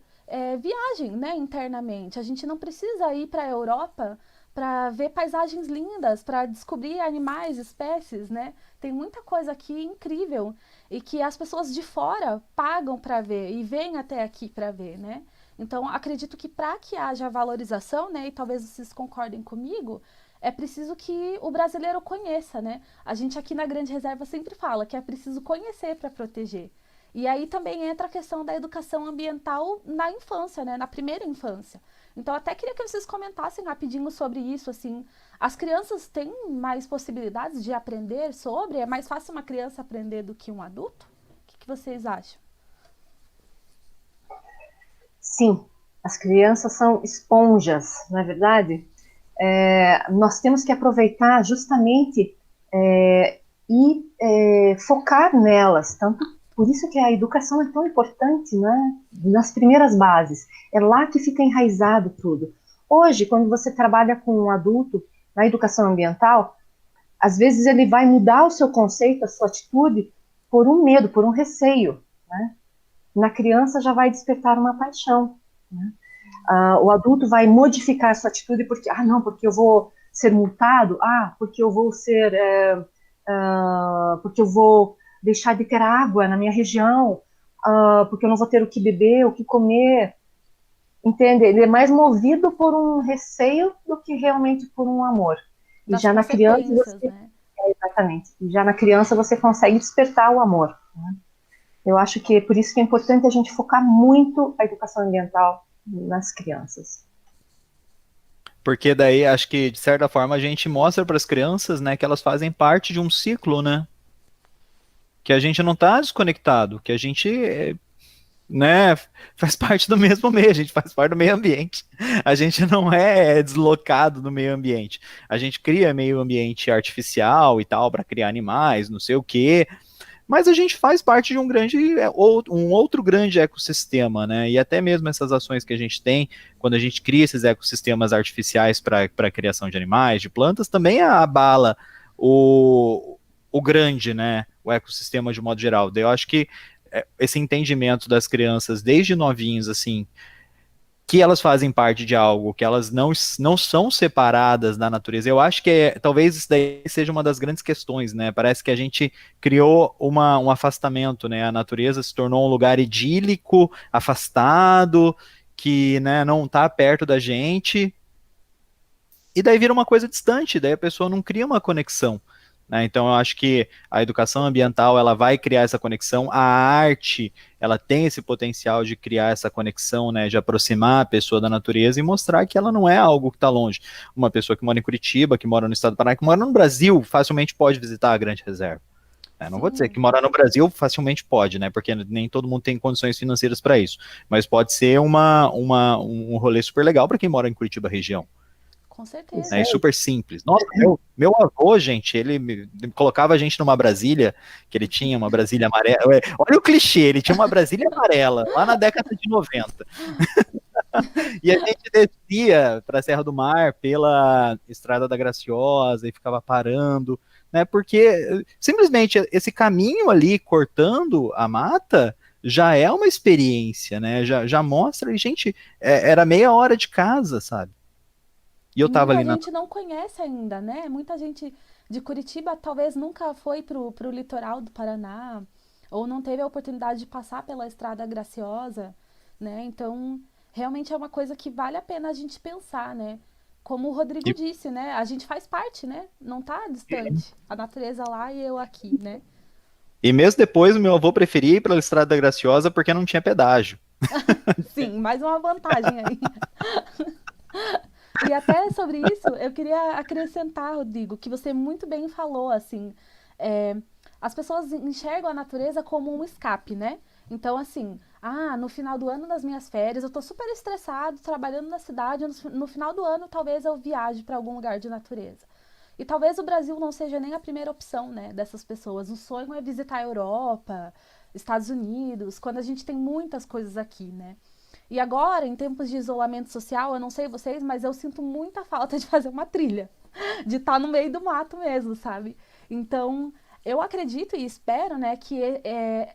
viagem, né, internamente. A gente não precisa ir para a Europa para ver paisagens lindas, para descobrir animais, espécies, né? Tem muita coisa aqui incrível e que as pessoas de fora pagam para ver e vêm até aqui para ver, né? Então, acredito que para que haja valorização, né, e talvez vocês concordem comigo, é preciso que o brasileiro conheça, né? A gente aqui na Grande Reserva sempre fala que é preciso conhecer para proteger. E aí também entra a questão da educação ambiental na infância, né? Na primeira infância. Então, até queria que vocês comentassem rapidinho sobre isso, assim. As crianças têm mais possibilidades de aprender sobre? É mais fácil uma criança aprender do que um adulto? O que vocês acham? Sim, as crianças são esponjas, não é verdade? Nós temos que aproveitar justamente e focar nelas, tanto por isso que a educação é tão importante, né? Nas primeiras bases, é lá que fica enraizado tudo. Hoje, quando você trabalha com um adulto na educação ambiental, às vezes ele vai mudar o seu conceito, a sua atitude, por um medo, por um receio, né? Na criança já vai despertar uma paixão, né? O adulto vai modificar a sua atitude porque, não, porque eu vou ser multado, porque eu vou porque eu vou deixar de ter água na minha região, porque eu não vou ter o que beber, o que comer, entende? Ele é mais movido por um receio do que realmente por um amor. E Das já na criança, consequências, né? Exatamente. E já na criança você consegue despertar o amor, né? Eu acho que é por isso que é importante a gente focar muito a educação ambiental nas crianças. Porque daí acho que de certa forma a gente mostra para as crianças, né, que elas fazem parte de um ciclo, né? Que a gente não está desconectado, que a gente, né, faz parte do mesmo meio, a gente faz parte do meio ambiente. A gente não é deslocado do meio ambiente. A gente cria meio ambiente artificial e tal para criar animais, não sei o quê, mas a gente faz parte de um grande, um outro grande ecossistema, né? E até mesmo essas ações que a gente tem, quando a gente cria esses ecossistemas artificiais para a criação de animais, de plantas, também abala o grande, né? O ecossistema de modo geral. Daí eu acho que esse entendimento das crianças desde novinhos, assim, que elas fazem parte de algo, que elas não são separadas da natureza. Eu acho que talvez isso daí seja uma das grandes questões, né? Parece que a gente criou um afastamento, né? A natureza se tornou um lugar idílico, afastado, que, né, não está perto da gente, e daí vira uma coisa distante, daí a pessoa não cria uma conexão. Né? Então eu acho que a educação ambiental ela vai criar essa conexão, a arte ela tem esse potencial de criar essa conexão, né, de aproximar a pessoa da natureza e mostrar que ela não é algo que está longe. Uma pessoa que mora em Curitiba, que mora no estado do Paraná, que mora no Brasil, facilmente pode visitar a Grande Reserva. Não vou dizer Sim, que mora no Brasil facilmente pode, né? Porque nem todo mundo tem condições financeiras para isso. Mas pode ser um rolê super legal para quem mora em Curitiba região. com Isso Né, e certeza. aí. super simples. Nossa, meu avô, gente, ele colocava a gente numa Brasília, que ele tinha uma Brasília amarela. Olha o clichê, ele tinha uma Brasília amarela, lá na década de 90. E a gente descia para a Serra do Mar pela Estrada da Graciosa e ficava parando, né? Porque simplesmente esse caminho ali cortando a mata já é uma experiência, né? Já mostra, e gente, era meia hora de casa, sabe? E eu E tava muita ali na. gente não conhece ainda, né? Muita gente de Curitiba talvez nunca foi pro litoral do Paraná, ou não teve a oportunidade de passar pela Estrada Graciosa, né? Então, realmente é uma coisa que vale a pena a gente pensar, né? Como o Rodrigo E disse, né? A gente faz parte, né? Não tá distante. A natureza lá e eu aqui, né? E mesmo depois, o meu avô preferia ir pela Estrada da Graciosa porque não tinha pedágio. Sim, mais uma vantagem aí. E até sobre isso, eu queria acrescentar, Rodrigo, que você muito bem falou, assim, é, as pessoas enxergam a natureza como um escape, né? Então, assim, no final do ano, nas minhas férias, eu tô super estressado, trabalhando na cidade, no final do ano, talvez eu viaje para algum lugar de natureza. E talvez o Brasil não seja nem a primeira opção, né, dessas pessoas. O sonho é visitar a Europa, Estados Unidos, quando a gente tem muitas coisas aqui, né? E agora, em tempos de isolamento social, eu não sei vocês, mas eu sinto muita falta de fazer uma trilha, de estar no meio do mato mesmo, sabe? Então, eu acredito e espero, né, que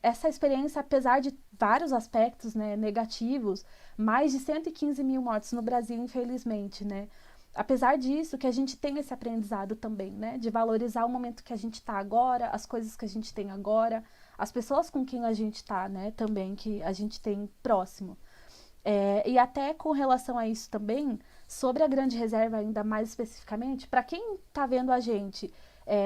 essa experiência, apesar de vários aspectos, né, negativos, mais de 115 mil mortes no Brasil, infelizmente, né? Apesar disso, que a gente tem esse aprendizado também, né? De valorizar o momento que a gente está agora, as coisas que a gente tem agora, as pessoas com quem a gente está, né? Também que a gente tem próximo. E até com relação a isso também, sobre a Grande Reserva, ainda mais especificamente, para quem está vendo a gente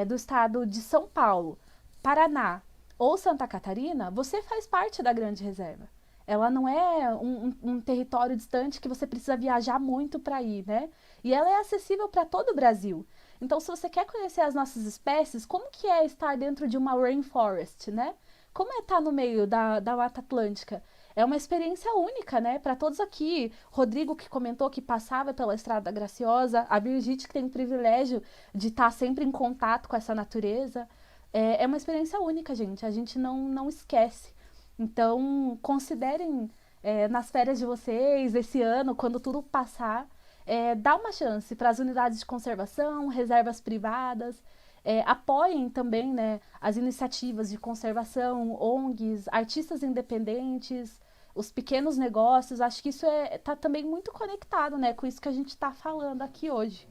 do estado de São Paulo, Paraná ou Santa Catarina, você faz parte da Grande Reserva. Ela não é um território distante que você precisa viajar muito para ir, né? E ela é acessível para todo o Brasil. Então, se você quer conhecer as nossas espécies, como que é estar dentro de uma rainforest, né? Como é estar no meio da Mata Atlântica? É uma experiência única, né? Para todos aqui. Rodrigo que comentou que passava pela Estrada Graciosa, a Birgit que tem o privilégio de estar sempre em contato com essa natureza. É uma experiência única, gente. A gente não esquece. Então, considerem nas férias de vocês, esse ano, quando tudo passar, dá uma chance para as unidades de conservação, reservas privadas. Apoiem também, né, as iniciativas de conservação, ONGs, artistas independentes, os pequenos negócios. Acho que isso está também muito conectado, né, com isso que a gente está falando aqui hoje.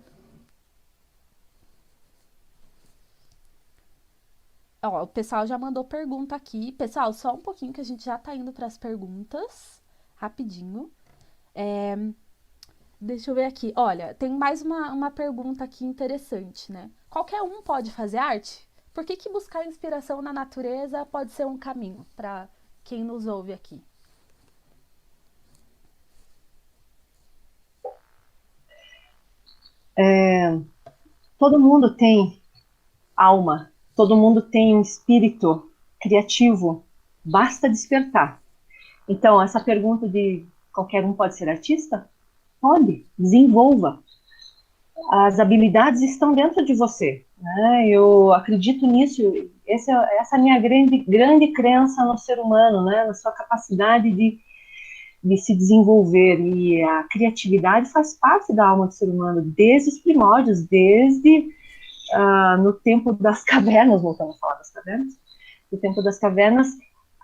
Ó, o pessoal já mandou pergunta aqui. Pessoal, só um pouquinho que a gente já está indo para as perguntas. Rapidinho. Deixa eu ver aqui. Olha, tem mais uma pergunta aqui interessante, né? Qualquer um pode fazer arte? Por que buscar inspiração na natureza pode ser um caminho para quem nos ouve aqui? Todo mundo tem alma, todo mundo tem um espírito criativo, basta despertar. Então, essa pergunta de qualquer um pode ser artista? Pode, desenvolva. As habilidades estão dentro de você, né? Eu acredito nisso. Essa é a minha grande crença no ser humano, né? Na sua capacidade de se desenvolver. E a criatividade faz parte da alma do ser humano, desde os primórdios, desde no tempo das cavernas, voltamos a falar das cavernas, no tempo das cavernas,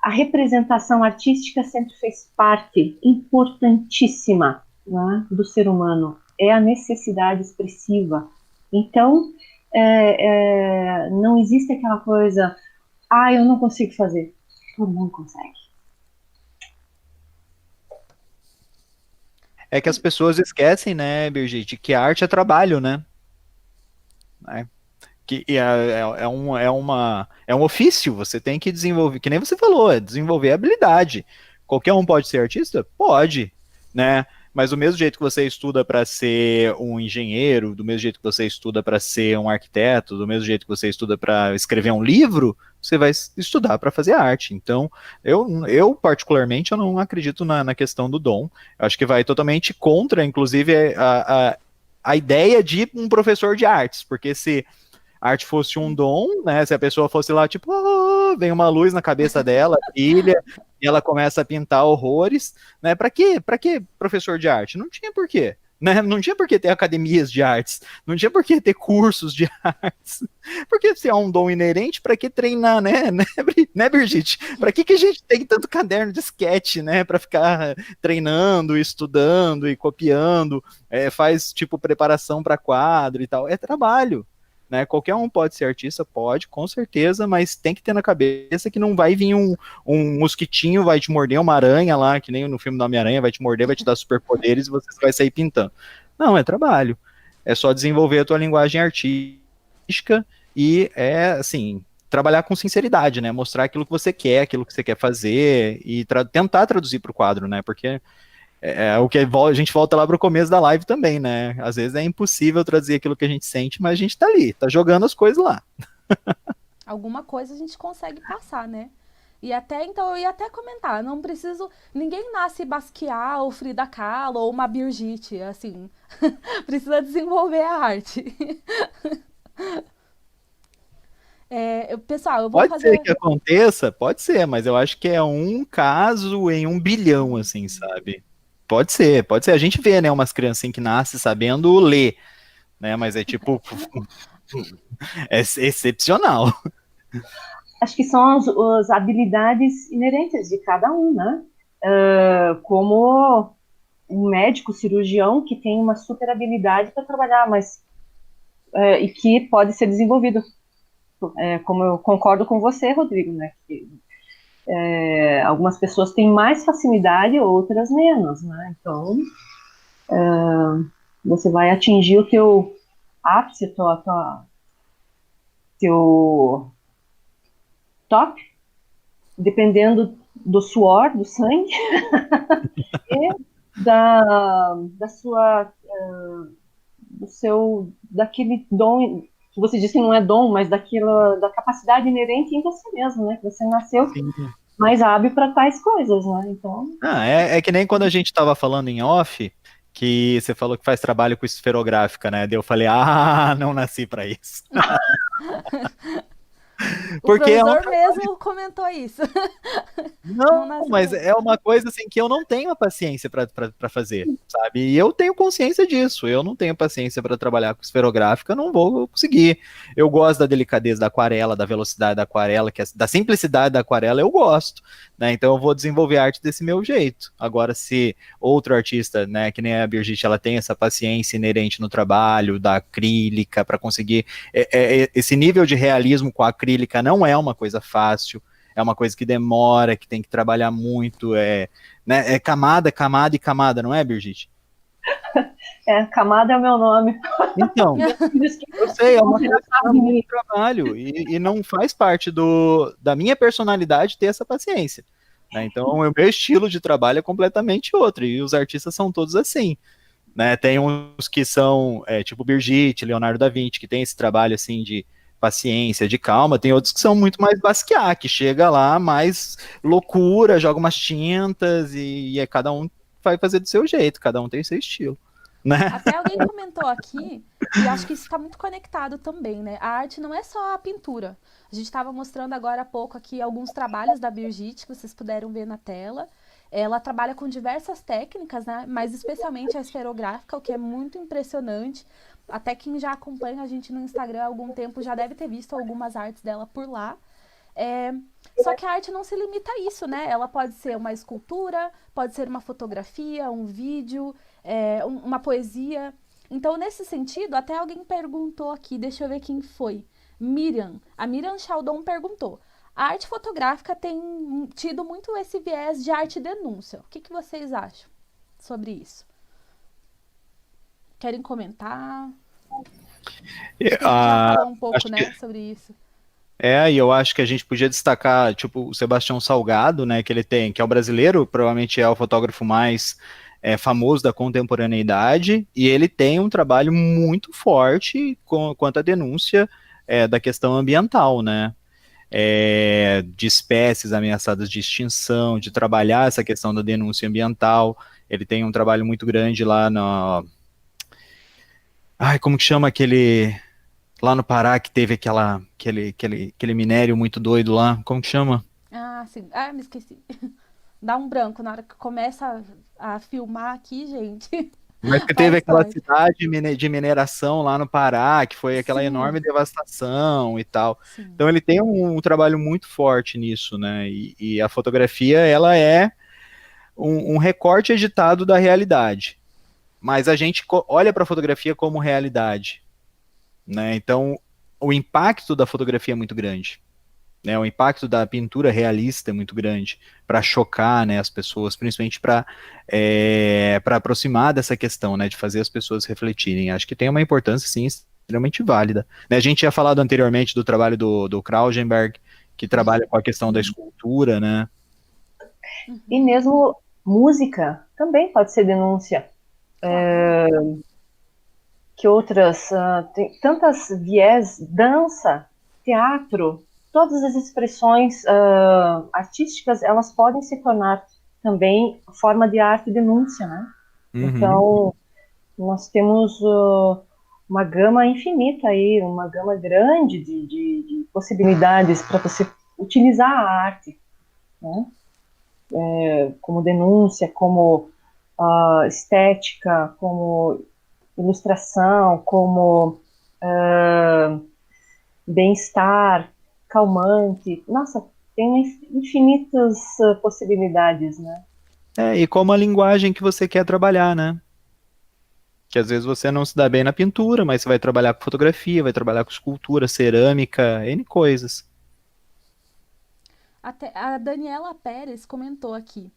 a representação artística sempre fez parte importantíssima, né, do ser humano. É a necessidade expressiva. Então, não existe aquela coisa, eu não consigo fazer. Todo mundo consegue. É que as pessoas esquecem, né, Birgit, que a arte é trabalho, né? Que é um ofício, você tem que desenvolver, que nem você falou, é desenvolver habilidade. Qualquer um pode ser artista? Pode, né? Mas do mesmo jeito que você estuda para ser um engenheiro, do mesmo jeito que você estuda para ser um arquiteto, do mesmo jeito que você estuda para escrever um livro, você vai estudar para fazer arte. Então, eu particularmente, eu não acredito na questão do dom. Eu acho que vai totalmente contra, inclusive, a ideia de um professor de artes, porque se arte fosse um dom, né? Se a pessoa fosse lá, tipo, vem uma luz na cabeça dela, brilha, e ela começa a pintar horrores, né? Para quê? Para que professor de arte? Não tinha porquê. Né? Não tinha por que ter academias de artes, não tinha por que ter cursos de artes, porque se é um dom inerente, para que treinar, né, Brigitte? Para que a gente tem tanto caderno de sketch, né, para ficar treinando, estudando e copiando, faz tipo preparação para quadro e tal, é trabalho. Né? Qualquer um pode ser artista, pode, com certeza, mas tem que ter na cabeça que não vai vir um mosquitinho, vai te morder, uma aranha lá, que nem no filme da Homem-Aranha, vai te morder, vai te dar superpoderes e você vai sair pintando. Não, é trabalho. É só desenvolver a tua linguagem artística e, assim, trabalhar com sinceridade, né? Mostrar aquilo que você quer fazer e tentar traduzir para o quadro, né? Porque o que a gente volta lá pro começo da live também, né? Às vezes é impossível traduzir aquilo que a gente sente, mas a gente tá ali, tá jogando as coisas lá. Alguma coisa a gente consegue passar, né? E até, então, eu ia até comentar, não preciso, ninguém nasce Basquiat ou Frida Kahlo ou uma Birgit, assim, precisa desenvolver a arte. Pessoal, eu vou Pode fazer... ser que aconteça, pode ser, mas eu acho que é um caso em 1 bilhão, assim, sabe? Pode ser, pode ser. A gente vê, né, umas criancinhas que nascem sabendo ler, né? Mas é tipo, é excepcional. Acho que são as habilidades inerentes de cada um, né? Como um médico, cirurgião, que tem uma super habilidade para trabalhar, mas e que pode ser desenvolvido. Como eu concordo com você, Rodrigo, né? Que, algumas pessoas têm mais facilidade, outras menos, né? Então, você vai atingir o teu ápice, teu top, dependendo do suor, do sangue e da sua daquele dom que você disse que não é dom, mas da capacidade inerente em você mesmo, né? Que você nasceu Sim. mais hábil para tais coisas, né? Então, É que nem quando a gente estava falando em off, que você falou que faz trabalho com esferográfica, né? Daí eu falei, não nasci para isso. O Porque é um professor mesmo comentou isso. Não, mas é uma coisa assim que eu não tenho a paciência para fazer, sabe? E eu tenho consciência disso. Eu não tenho paciência para trabalhar com esferográfica, não vou conseguir. Eu gosto da delicadeza da aquarela, da velocidade da aquarela, da simplicidade da aquarela, eu gosto, né? Então eu vou desenvolver arte desse meu jeito. Agora, se outro artista, né, que nem a Birgit, ela tem essa paciência inerente no trabalho, da acrílica, para conseguir esse nível de realismo com a acrílica não é uma coisa fácil. É uma coisa que demora, que tem que trabalhar muito, né? É camada, camada e camada, não é, Birgit? Camada é o meu nome. Então, eu sei, é uma coisa que dá muito trabalho e não faz parte da minha personalidade ter essa paciência, né? Então, o meu estilo de trabalho é completamente outro e os artistas são todos assim, né? Tem uns que são, tipo Brigitte, Leonardo da Vinci, que tem esse trabalho, assim, de paciência, de calma. Tem outros que são muito mais Basquiat, que chega lá, mais loucura, joga umas tintas e cada um vai fazer do seu jeito, cada um tem seu estilo, né? Até alguém comentou aqui, e acho que isso está muito conectado também, né? A arte não é só a pintura. A gente estava mostrando agora há pouco aqui alguns trabalhos da Brigitte, que vocês puderam ver na tela. Ela trabalha com diversas técnicas, né? Mas especialmente a esferográfica, o que é muito impressionante. Até quem já acompanha a gente no Instagram há algum tempo já deve ter visto algumas artes dela por lá. É, só que a arte não se limita a isso, né? Ela pode ser uma escultura, pode ser uma fotografia, um vídeo, uma poesia. Então, nesse sentido, até alguém perguntou aqui, deixa eu ver quem foi. Miriam. A Miriam Chaldon perguntou. A arte fotográfica tem tido muito esse viés de arte denúncia. O que vocês acham sobre isso? Querem comentar? Acho que a gente já falou um pouco, né, sobre isso. E eu acho que a gente podia destacar, tipo, o Sebastião Salgado, né, que ele tem, que é o brasileiro, provavelmente é o fotógrafo mais famoso da contemporaneidade, e ele tem um trabalho muito forte quanto à denúncia da questão ambiental, né, de espécies ameaçadas de extinção, de trabalhar essa questão da denúncia ambiental. Ele tem um trabalho muito grande lá no... Ai, como que chama aquele... Lá no Pará, que teve aquele minério muito doido lá, como que chama? Ah, sim. Ah, me esqueci. Dá um branco na hora que começa a filmar aqui, gente. Mas que teve Faz aquela parte. cidade de mineração lá no Pará, que foi aquela enorme Sim, devastação e tal. sim. Então ele tem um trabalho muito forte nisso, né? E a fotografia, ela é um recorte editado da realidade. Mas a gente olha para a fotografia como realidade, né? Então o impacto da fotografia é muito grande. Né, o impacto da pintura realista é muito grande para chocar, né, as pessoas, principalmente para aproximar dessa questão, né, de fazer as pessoas refletirem. Acho que tem uma importância, sim, extremamente válida. Né, a gente tinha falado anteriormente do trabalho do Krausenberg, que trabalha com a questão da escultura, né? E mesmo música também pode ser denúncia. Claro. Que outras, tem tantas viés, dança, teatro, todas as expressões artísticas, elas podem se tornar também forma de arte denúncia, né? Uhum. Então, nós temos uma gama infinita aí, uma gama grande de possibilidades para você utilizar a arte, né? Como denúncia, como estética, como ilustração, como bem-estar, calmante. Nossa, tem infinitas possibilidades, né? E como a linguagem que você quer trabalhar, né? Que às vezes você não se dá bem na pintura, mas você vai trabalhar com fotografia, vai trabalhar com escultura, cerâmica, N coisas. Até a Daniela Pérez comentou aqui.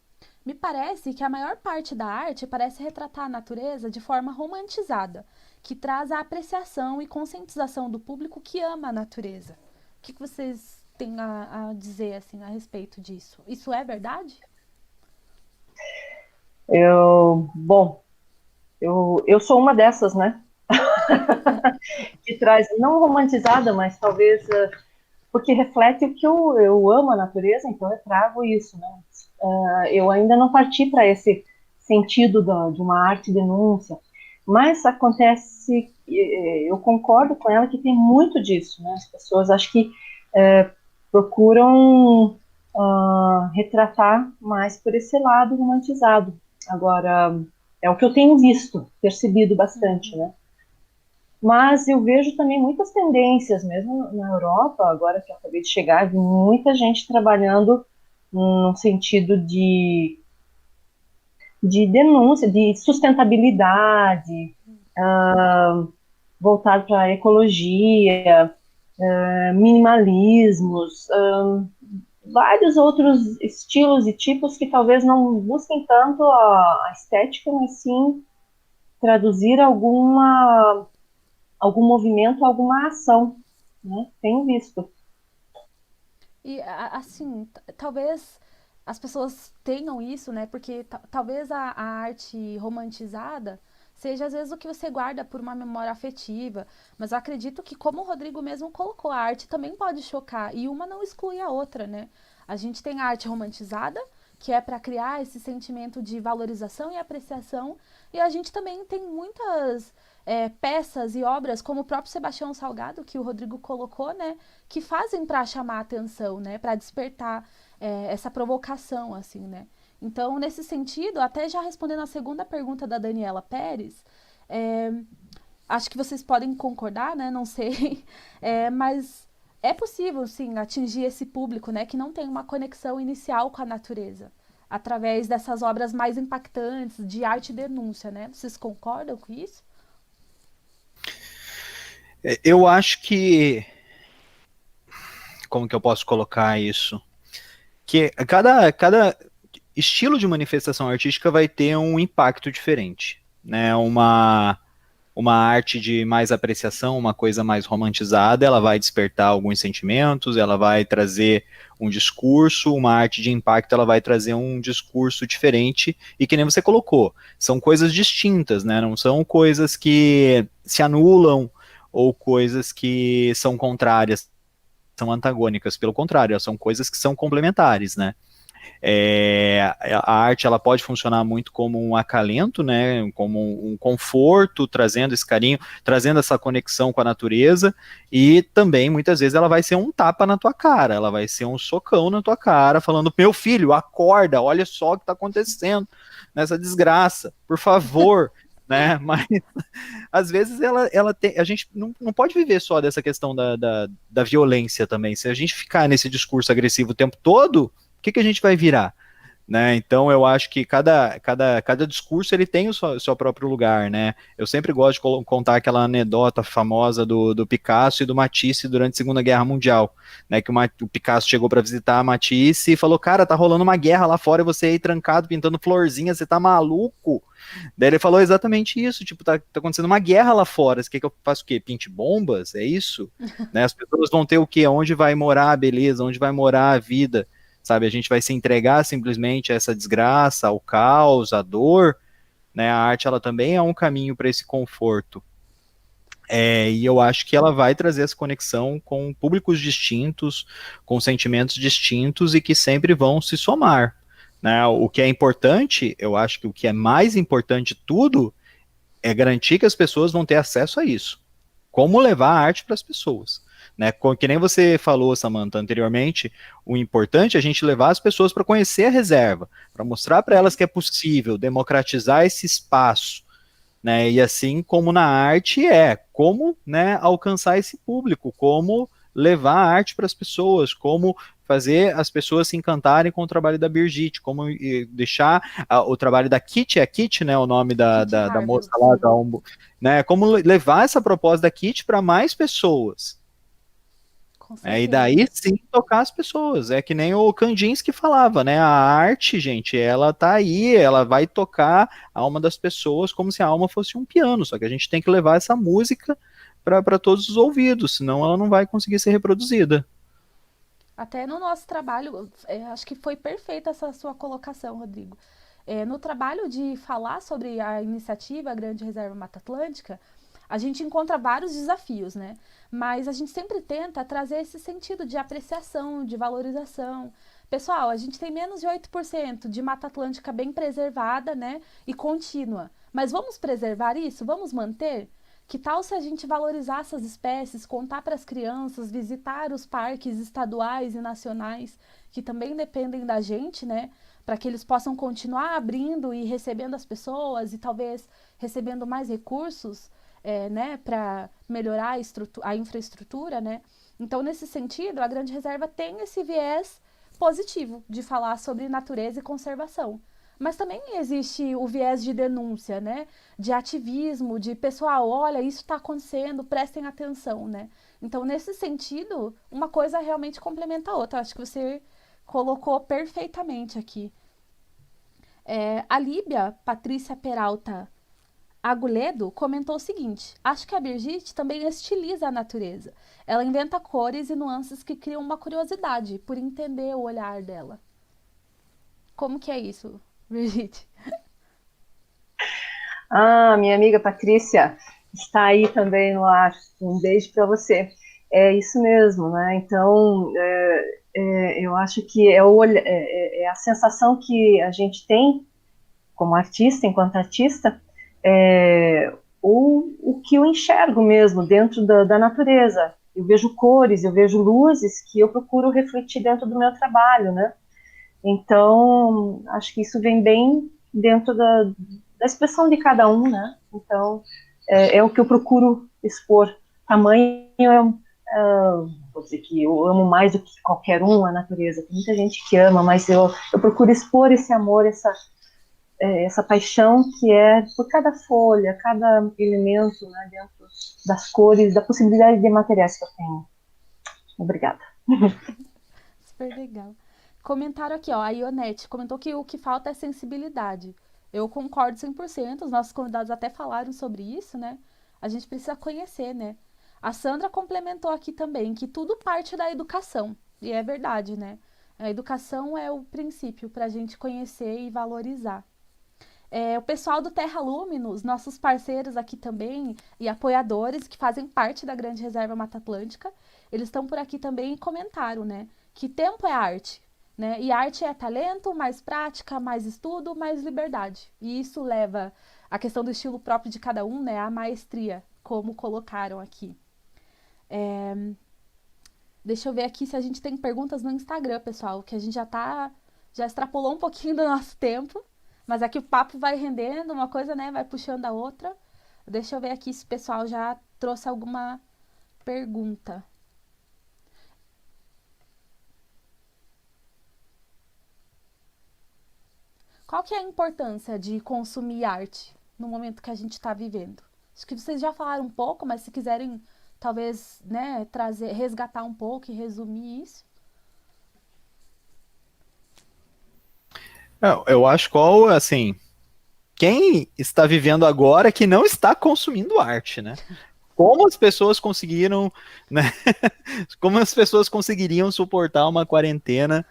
Me parece que a maior parte da arte parece retratar a natureza de forma romantizada, que traz a apreciação e conscientização do público que ama a natureza. O que vocês têm a dizer assim a respeito disso? Isso é verdade? Bom, eu sou uma dessas, né? Que traz, não romantizada, mas talvez porque reflete o que eu amo a natureza, então eu trago isso, né? Eu ainda não parti para esse sentido de uma arte denúncia, mas acontece, eu concordo com ela que tem muito disso, né? As pessoas acho que procuram retratar mais por esse lado romantizado. Agora, é o que eu tenho visto, percebido bastante, né? Mas eu vejo também muitas tendências, mesmo na Europa, agora que eu acabei de chegar, vi muita gente trabalhando no sentido de denúncia, de sustentabilidade, voltado para a ecologia, minimalismos, vários outros estilos e tipos que talvez não busquem tanto a estética, mas sim traduzir algum movimento, alguma ação, né? Tenho visto. E assim, talvez as pessoas tenham isso, né? Porque talvez a arte romantizada seja às vezes o que você guarda por uma memória afetiva, mas eu acredito que, como o Rodrigo mesmo colocou, a arte também pode chocar e uma não exclui a outra, né? A gente tem a arte romantizada, que é para criar esse sentimento de valorização e apreciação, e a gente também tem muitas peças e obras, como o próprio Sebastião Salgado, que o Rodrigo colocou, né? Que fazem para chamar a atenção, né? Para despertar essa provocação, assim, né? Então, nesse sentido, até já respondendo a segunda pergunta da Daniela Pérez, é, acho que vocês podem concordar, né? Não sei, mas é possível, sim, atingir esse público, né? Que não tem uma conexão inicial com a natureza, através dessas obras mais impactantes de arte e denúncia, né? Vocês concordam com isso? Eu acho que, como que eu posso colocar isso? Que cada estilo de manifestação artística vai ter um impacto diferente, né? Uma arte de mais apreciação, uma coisa mais romantizada, ela vai despertar alguns sentimentos, ela vai trazer um discurso, uma arte de impacto, ela vai trazer um discurso diferente, e que nem você colocou, são coisas distintas, né? Não são coisas que se anulam ou coisas que são contrárias, são antagônicas, pelo contrário, são coisas que são complementares, né? A arte ela pode funcionar muito como um acalento, né, como um conforto, trazendo esse carinho, trazendo essa conexão com a natureza, e também muitas vezes ela vai ser um tapa na tua cara, ela vai ser um socão na tua cara, falando: meu filho, acorda, olha só o que está acontecendo nessa desgraça, por favor. Né? Mas às vezes a gente não pode viver só dessa questão da violência também. Se a gente ficar nesse discurso agressivo o tempo todo, o que a gente vai virar? Né? Então eu acho que cada discurso ele tem o seu próprio lugar, né? Eu sempre gosto de contar aquela anedota famosa do Picasso e do Matisse durante a Segunda Guerra Mundial, né? Que o Picasso chegou para visitar a Matisse e falou: cara, tá rolando uma guerra lá fora e você aí trancado pintando florzinha, você tá maluco? Daí ele falou exatamente isso, tipo, tá acontecendo uma guerra lá fora, você quer que eu faça o quê? Pinte bombas? É isso? Né? As pessoas vão ter o quê? Onde vai morar a beleza? Onde vai morar a vida? Sabe, a gente vai se entregar simplesmente a essa desgraça, ao caos, à dor, né? A arte, ela também é um caminho para esse conforto. E eu acho que ela vai trazer essa conexão com públicos distintos, com sentimentos distintos e que sempre vão se somar, né? O que é importante, eu acho que o que é mais importante de tudo é garantir que as pessoas vão ter acesso a isso. Como levar a arte para as pessoas. Né? Que nem você falou, Samantha, anteriormente, o importante é a gente levar as pessoas para conhecer a reserva, para mostrar para elas que é possível democratizar esse espaço. Né? E assim como na arte como, né, alcançar esse público, como levar a arte para as pessoas, como fazer as pessoas se encantarem com o trabalho da Birgit, como deixar o trabalho da Kitty, é Kitty, né, o nome Kit da Harville, moça lá, sim. né, como levar essa proposta da Kitty para mais pessoas. Com E daí certeza. sim tocar as pessoas. É que nem o Kandinsky falava, né? A arte, gente, ela tá aí, ela vai tocar a alma das pessoas como se a alma fosse um piano. Só que a gente tem que levar essa música para todos os ouvidos, senão ela não vai conseguir ser reproduzida. Até no nosso trabalho, acho que foi perfeita essa sua colocação, Rodrigo. No trabalho de falar sobre a iniciativa Grande Reserva Mata Atlântica, a gente encontra vários desafios, né? Mas a gente sempre tenta trazer esse sentido de apreciação, de valorização. Pessoal, a gente tem menos de 8% de Mata Atlântica bem preservada, né? E contínua. Mas vamos preservar isso? Vamos manter? Que tal se a gente valorizar essas espécies, contar para as crianças, visitar os parques estaduais e nacionais, que também dependem da gente, né? Para que eles possam continuar abrindo e recebendo as pessoas e talvez recebendo mais recursos, né? Para melhorar a infraestrutura, né? Então, nesse sentido, a Grande Reserva tem esse viés positivo de falar sobre natureza e conservação. Mas também existe o viés de denúncia, né? De ativismo, de pessoal, olha, isso está acontecendo, prestem atenção, né? Então, nesse sentido, uma coisa realmente complementa a outra. Acho que você colocou perfeitamente aqui. A Líbia Patrícia Peralta Aguledo comentou o seguinte: acho que a Brigitte também estiliza a natureza. Ela inventa cores e nuances que criam uma curiosidade por entender o olhar dela. Como que é isso, Brigitte? Ah, minha amiga Patrícia está aí também no ar. Um beijo para você. É isso mesmo, né? Então, eu acho que é a sensação que a gente tem como artista, enquanto artista, é, o que eu enxergo mesmo dentro da natureza. Eu vejo cores, eu vejo luzes que eu procuro refletir dentro do meu trabalho, né? Então, acho que isso vem bem dentro da expressão de cada um, né? Então, é o que eu procuro expor. Tamanho vou dizer que eu amo mais do que qualquer um a natureza. Tem muita gente que ama, mas eu procuro expor esse amor, essa paixão que é por cada folha, cada elemento, né, dentro das cores, da possibilidade de materiais que eu tenho. Obrigada. Super legal. Comentaram aqui, ó, a Ionete comentou que o que falta é sensibilidade. Eu concordo 100%, os nossos convidados até falaram sobre isso, né? A gente precisa conhecer, né? A Sandra complementou aqui também que tudo parte da educação. E é verdade, né? A educação é o princípio para a gente conhecer e valorizar. O pessoal do Terra Luminos, nossos parceiros aqui também e apoiadores que fazem parte da Grande Reserva Mata Atlântica, eles estão por aqui também e comentaram, né? Que tempo é arte, né? E arte é talento, mais prática, mais estudo, mais liberdade. E isso leva a questão do estilo próprio de cada um, né? A maestria, como colocaram aqui. Deixa eu ver aqui se a gente tem perguntas no Instagram, pessoal, que a gente já extrapolou um pouquinho do nosso tempo, mas aqui o papo vai rendendo, uma coisa, né, vai puxando a outra. Deixa eu ver aqui se o pessoal já trouxe alguma pergunta. Qual que é a importância de consumir arte no momento que a gente está vivendo? Acho que vocês já falaram um pouco, mas se quiserem talvez, né, trazer, resgatar um pouco e resumir isso. Eu acho qual, assim, quem está vivendo agora que não está consumindo arte, né? Como as pessoas conseguiram, né? Como as pessoas conseguiriam suportar uma quarentena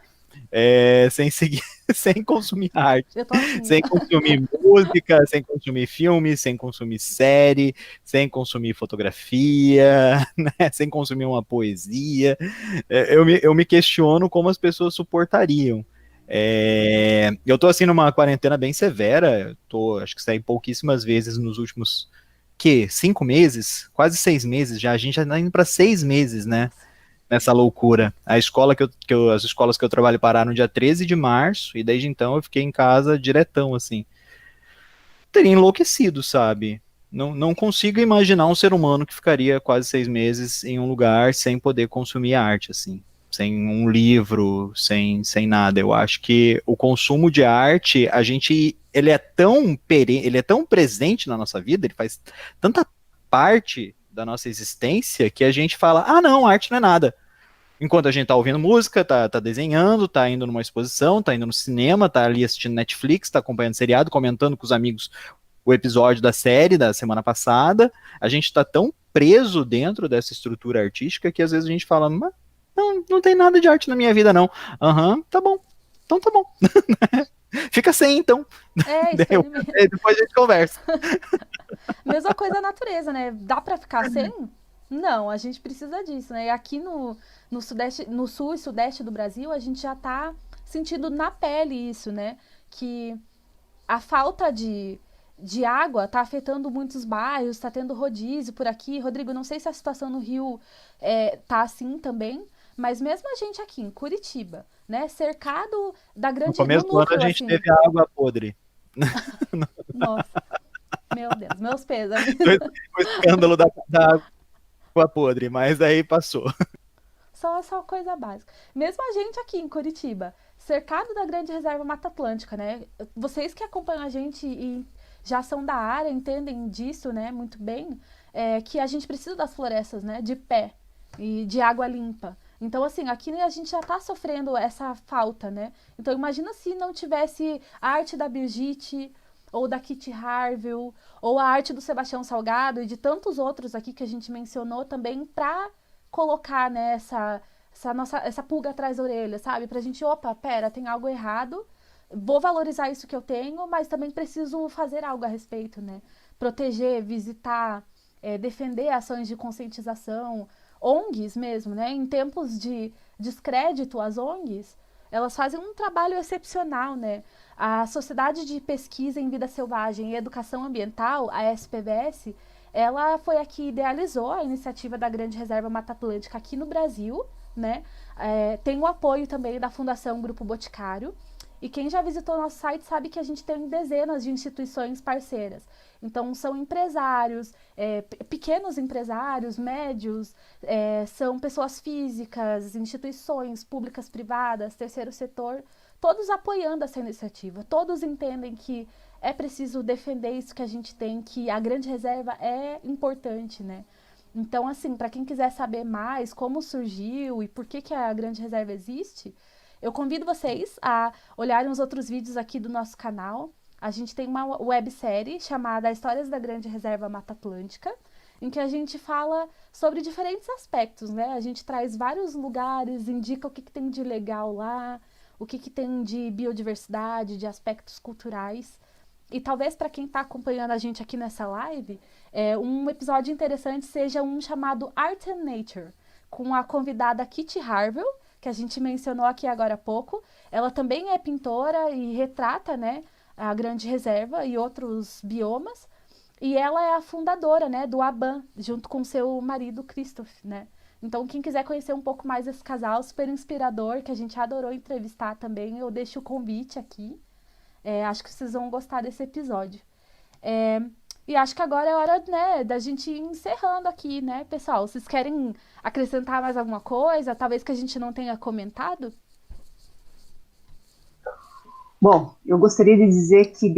sem seguir, sem consumir arte, Eu tô assim, sem consumir música, sem consumir filme, sem consumir série, sem consumir fotografia, né? Sem consumir uma poesia. Eu me questiono como as pessoas suportariam. Eu tô assim numa quarentena bem severa, acho que saí pouquíssimas vezes nos últimos 5 meses, quase 6 meses já, a gente já tá indo para 6 meses, né? nossa. Nessa loucura. As escolas que eu trabalho pararam no dia 13 de março, e desde então eu fiquei em casa diretão, assim. Teria enlouquecido, sabe? Não consigo imaginar um ser humano que ficaria quase 6 meses em um lugar sem poder consumir arte, assim. Sem um livro, sem nada. Eu acho que o consumo de arte, ele é tão presente na nossa vida, ele faz tanta parte da nossa existência que a gente fala, ah, não, arte não é nada. Enquanto a gente tá ouvindo música, tá desenhando, tá indo numa exposição, tá indo no cinema, tá ali assistindo Netflix, tá acompanhando seriado, comentando com os amigos o episódio da série da semana passada, a gente tá tão preso dentro dessa estrutura artística que às vezes a gente fala, mas não tem nada de arte na minha vida, não. Aham, tá bom. Então tá bom. Fica sem, então. É, experimenta. Depois a gente conversa. Mesma coisa a natureza, né? Dá pra ficar sem? Não, a gente precisa disso, né? E aqui no sudeste, no sul e sudeste do Brasil, a gente já tá sentindo na pele isso, né? Que a falta de água tá afetando muitos bairros, tá tendo rodízio por aqui. Rodrigo, não sei se a situação no Rio tá assim também, mas mesmo a gente aqui em Curitiba, né? Cercado da No grande, no começo do ano a núcleo, gente assim. teve água podre. Nossa, meu Deus, meus pêsames. O escândalo da água podre, mas aí passou. Só coisa básica. Mesmo a gente aqui em Curitiba, cercado da Grande Reserva Mata Atlântica, né? Vocês que acompanham a gente e já são da área, entendem disso, né? Muito bem, que a gente precisa das florestas, né? De pé e de água limpa. Então, assim, aqui a gente já está sofrendo essa falta, né? Então, imagina se não tivesse a arte da Brigitte, ou da Kitty Harville, ou a arte do Sebastião Salgado e de tantos outros aqui que a gente mencionou também para colocar, né, essa pulga atrás da orelha, sabe? Pra gente, opa, pera, tem algo errado, vou valorizar isso que eu tenho, mas também preciso fazer algo a respeito, né? Proteger, visitar, defender ações de conscientização, ONGs mesmo, né? Em tempos de descrédito às ONGs, elas fazem um trabalho excepcional, né? A Sociedade de Pesquisa em Vida Selvagem e Educação Ambiental, a SPVS, ela foi a que idealizou a iniciativa da Grande Reserva Mata Atlântica aqui no Brasil, né? Tem o apoio também da Fundação Grupo Boticário. E quem já visitou nosso site sabe que a gente tem dezenas de instituições parceiras. Então, são empresários, pequenos empresários, médios, são pessoas físicas, instituições públicas, privadas, terceiro setor, todos apoiando essa iniciativa. Todos entendem que é preciso defender isso que a gente tem, que a Grande Reserva é importante, né? Então, assim, para quem quiser saber mais como surgiu e por que a Grande Reserva existe, eu convido vocês a olharem os outros vídeos aqui do nosso canal. A gente tem uma websérie chamada Histórias da Grande Reserva Mata Atlântica, em que a gente fala sobre diferentes aspectos, né? A gente traz vários lugares, indica o que tem de legal lá, o que tem de biodiversidade, de aspectos culturais. E talvez para quem está acompanhando a gente aqui nessa live, um episódio interessante seja um chamado Art and Nature, com a convidada Kitty Harville, que a gente mencionou aqui agora há pouco. Ela também é pintora e retrata, né, a Grande Reserva e outros biomas. E ela é a fundadora, né, do ABAN, junto com seu marido Christoph, né? Então, quem quiser conhecer um pouco mais desse casal super inspirador, que a gente adorou entrevistar também, eu deixo o convite aqui. Acho que vocês vão gostar desse episódio. E acho que agora é hora, né, da gente ir encerrando aqui, né, pessoal? Vocês querem acrescentar mais alguma coisa? Talvez que a gente não tenha comentado? Bom, eu gostaria de dizer que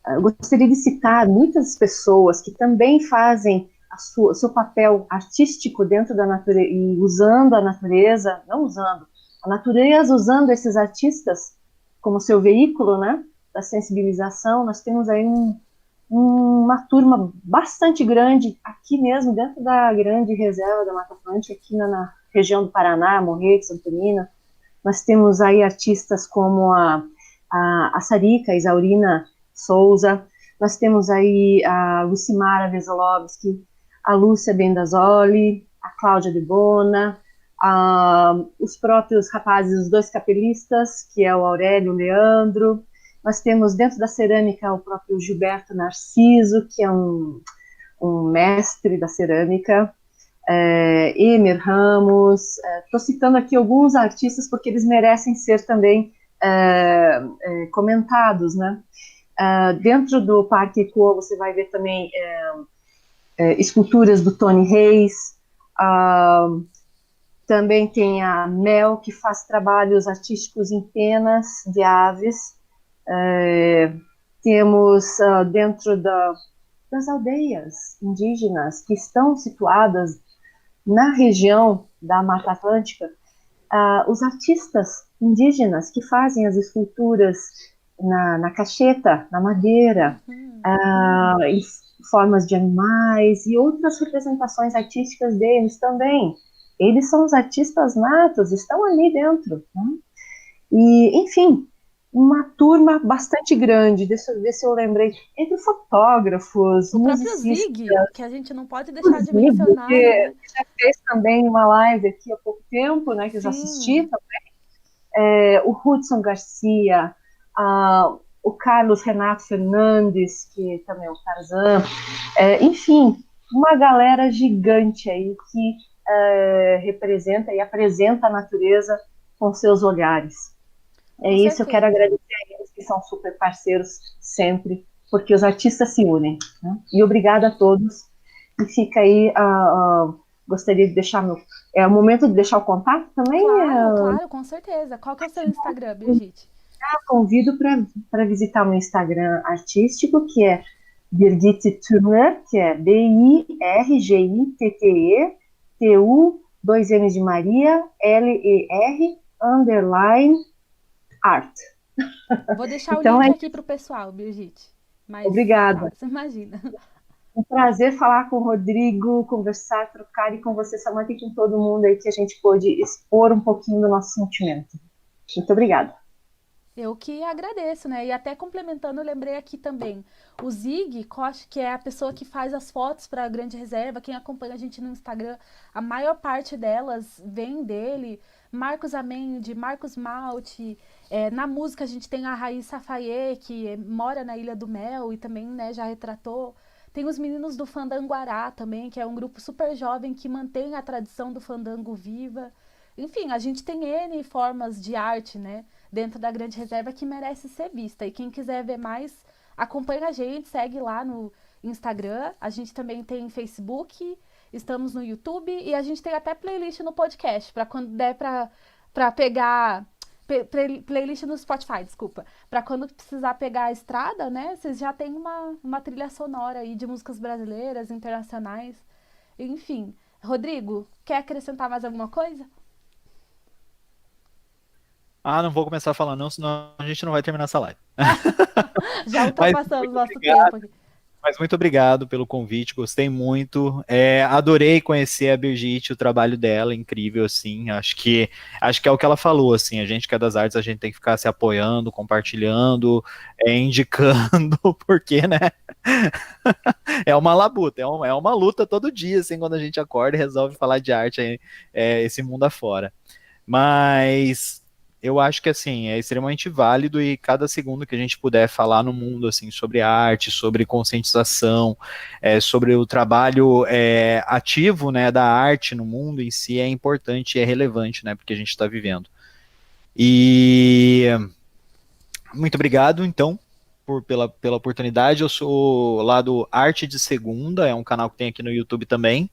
eu gostaria de citar muitas pessoas que também fazem o seu papel artístico dentro da natureza e usando a natureza, não usando, a natureza usando esses artistas como seu veículo, né, da sensibilização. Nós temos aí uma turma bastante grande aqui mesmo, dentro da Grande Reserva da Mata Atlântica, aqui na região do Paraná, Morretes, Santa Catarina. Nós temos aí artistas como a Sarika, a Isaurina Souza, nós temos aí a Lucimara Vesolovski, a Lúcia Bendazoli, a Cláudia de Bona, os próprios rapazes, os dois capelistas, que é o Aurélio e o Leandro. Nós temos dentro da cerâmica o próprio Gilberto Narciso, que é um mestre da cerâmica, Emer Ramos. Estou citando aqui alguns artistas porque eles merecem ser também comentados, né? Dentro do Parque Ecoa você vai ver também esculturas do Tony Reis. Também tem a Mel, que faz trabalhos artísticos em penas de aves. Temos dentro das aldeias indígenas que estão situadas na região da Mata Atlântica, os artistas indígenas que fazem as esculturas na cacheta, na madeira, em formas de animais e outras representações artísticas deles também. Eles são os artistas natos, estão ali dentro, né? E, enfim, uma turma bastante grande, deixa eu ver se eu lembrei, entre fotógrafos, O próprio Zig, que a gente não pode deixar de mencionar, né? Já fez também uma live aqui há pouco tempo, né, que eu já assisti também. O Hudson Garcia, o Carlos Renato Fernandes, que também é o Tarzan, enfim, uma galera gigante aí que representa e apresenta a natureza com seus olhares. É isso, certeza. Eu quero agradecer a eles que são super parceiros sempre, porque os artistas se unem, né? E obrigada a todos. E fica aí, gostaria de deixar é o momento de deixar o contato também? Claro, com certeza. Qual que é o seu Instagram, Brigitte? Convido para visitar o meu Instagram artístico, que é Birgitte Turner, que é BIRGITTE, TU, 2 M's de Maria, LER, _art. Vou deixar o Então link é aqui para o pessoal, Birgit. Mais obrigada. tarde, você imagina. Um prazer falar com o Rodrigo, conversar, trocar e com você, Samantha, e com todo mundo aí que a gente pôde expor um pouquinho do nosso sentimento. Muito obrigada. Eu que agradeço, né? E até complementando, eu lembrei aqui também. O Zig Koch, que é a pessoa que faz as fotos para a Grande Reserva, quem acompanha a gente no Instagram, a maior parte delas vem dele. Marcos Amendi, Marcos Malte. Na música a gente tem a Raíssa Faye, que mora na Ilha do Mel e também, né, já retratou. Tem os meninos do Fandanguará também, que é um grupo super jovem que mantém a tradição do fandango viva. Enfim, a gente tem N formas de arte, né? Dentro da Grande Reserva que merece ser vista. E quem quiser ver mais, acompanha a gente, segue lá no Instagram. A gente também tem Facebook, estamos no YouTube e a gente tem até playlist no podcast, para quando der para pegar playlist no Spotify, desculpa. Para quando precisar pegar a estrada, né? Vocês já tem uma trilha sonora aí de músicas brasileiras, internacionais. Enfim. Rodrigo, quer acrescentar mais alguma coisa? Ah, não vou começar a falar não, senão a gente não vai terminar essa live. Já Mas ultrapassamos muito nosso obrigado. tempo aqui. Mas muito obrigado pelo convite, gostei muito. Adorei conhecer a Brigitte, o trabalho dela, incrível, assim. Acho que é o que ela falou, assim. A gente que é das artes, a gente tem que ficar se apoiando, compartilhando, indicando, porque, né? É uma labuta, é uma luta todo dia, assim, quando a gente acorda e resolve falar de arte, esse mundo afora. Mas eu acho que assim é extremamente válido e cada segundo que a gente puder falar no mundo assim sobre arte, sobre conscientização, sobre o trabalho ativo, né, da arte no mundo em si é importante e é relevante, né, porque a gente está vivendo. E muito obrigado, então. Pela oportunidade, eu sou lá do Arte de Segunda, é um canal que tem aqui no YouTube também.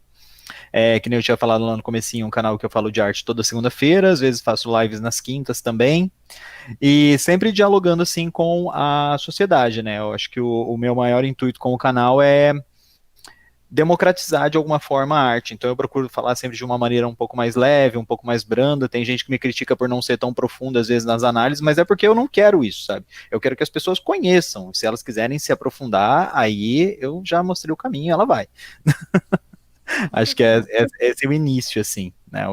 Que nem eu tinha falado lá no comecinho, um canal que eu falo de arte toda segunda-feira, às vezes faço lives nas quintas também, e sempre dialogando assim com a sociedade, né? Eu acho que o meu maior intuito com o canal é democratizar de alguma forma a arte. Então eu procuro falar sempre de uma maneira um pouco mais leve, um pouco mais branda. Tem gente que me critica por não ser tão profundo às vezes nas análises, mas é porque eu não quero isso, sabe? Eu quero que as pessoas conheçam. Se elas quiserem se aprofundar, aí eu já mostrei o caminho, ela vai. Com Acho que certeza. esse é o início, assim, né?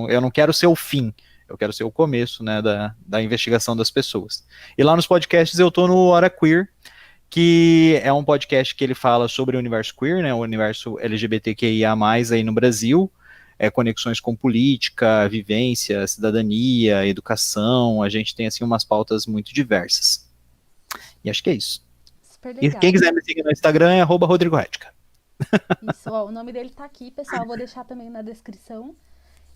Eu não quero ser o fim, eu quero ser o começo, né, da investigação das pessoas. E lá nos podcasts eu tô no Hora Queer, que é um podcast que ele fala sobre o universo queer, né, o universo LGBTQIA+, aí no Brasil, conexões com política, vivência, cidadania, educação, a gente tem, assim, umas pautas muito diversas. E acho que é isso. Super E quem legal. quiser me seguir no Instagram é @RodrigoRetica. Isso, ó, o nome dele tá aqui, pessoal. Vou deixar também na descrição.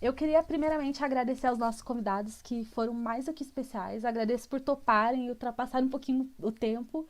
Eu queria primeiramente agradecer aos nossos convidados que foram mais do que especiais. Agradeço por toparem e ultrapassarem um pouquinho o tempo.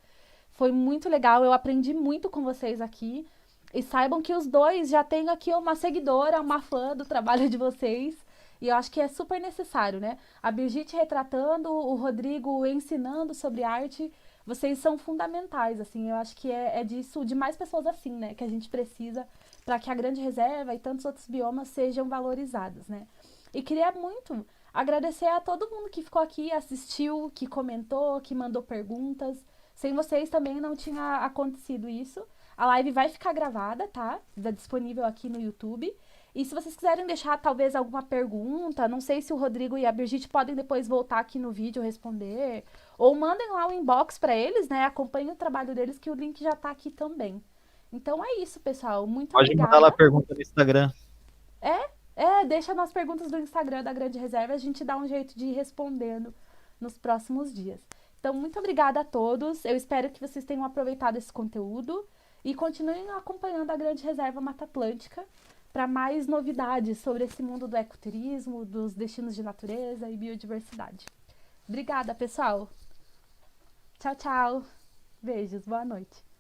Foi muito legal, eu aprendi muito com vocês aqui. E saibam que os dois já têm aqui uma seguidora, uma fã do trabalho de vocês. E eu acho que é super necessário, né? A Brigitte retratando, o Rodrigo ensinando sobre arte. Vocês são fundamentais, assim. Eu acho que é disso, de mais pessoas assim, né? Que a gente precisa para que a Grande Reserva e tantos outros biomas sejam valorizados, né? E queria muito agradecer a todo mundo que ficou aqui, assistiu, que comentou, que mandou perguntas. Sem vocês também não tinha acontecido isso. A live vai ficar gravada, tá? Está disponível aqui no YouTube. E se vocês quiserem deixar talvez alguma pergunta, não sei se o Rodrigo e a Brigitte podem depois voltar aqui no vídeo responder, ou mandem lá um inbox para eles, né? Acompanhem o trabalho deles que o link já tá aqui também. Então é isso, pessoal. Muito Pode mandar lá a obrigada. pergunta no Instagram. Deixa nas perguntas do Instagram da Grande Reserva, a gente dá um jeito de ir respondendo nos próximos dias. Então, muito obrigada a todos. Eu espero que vocês tenham aproveitado esse conteúdo e continuem acompanhando a Grande Reserva Mata Atlântica para mais novidades sobre esse mundo do ecoturismo, dos destinos de natureza e biodiversidade. Obrigada, pessoal. Tchau, tchau. Beijos, boa noite.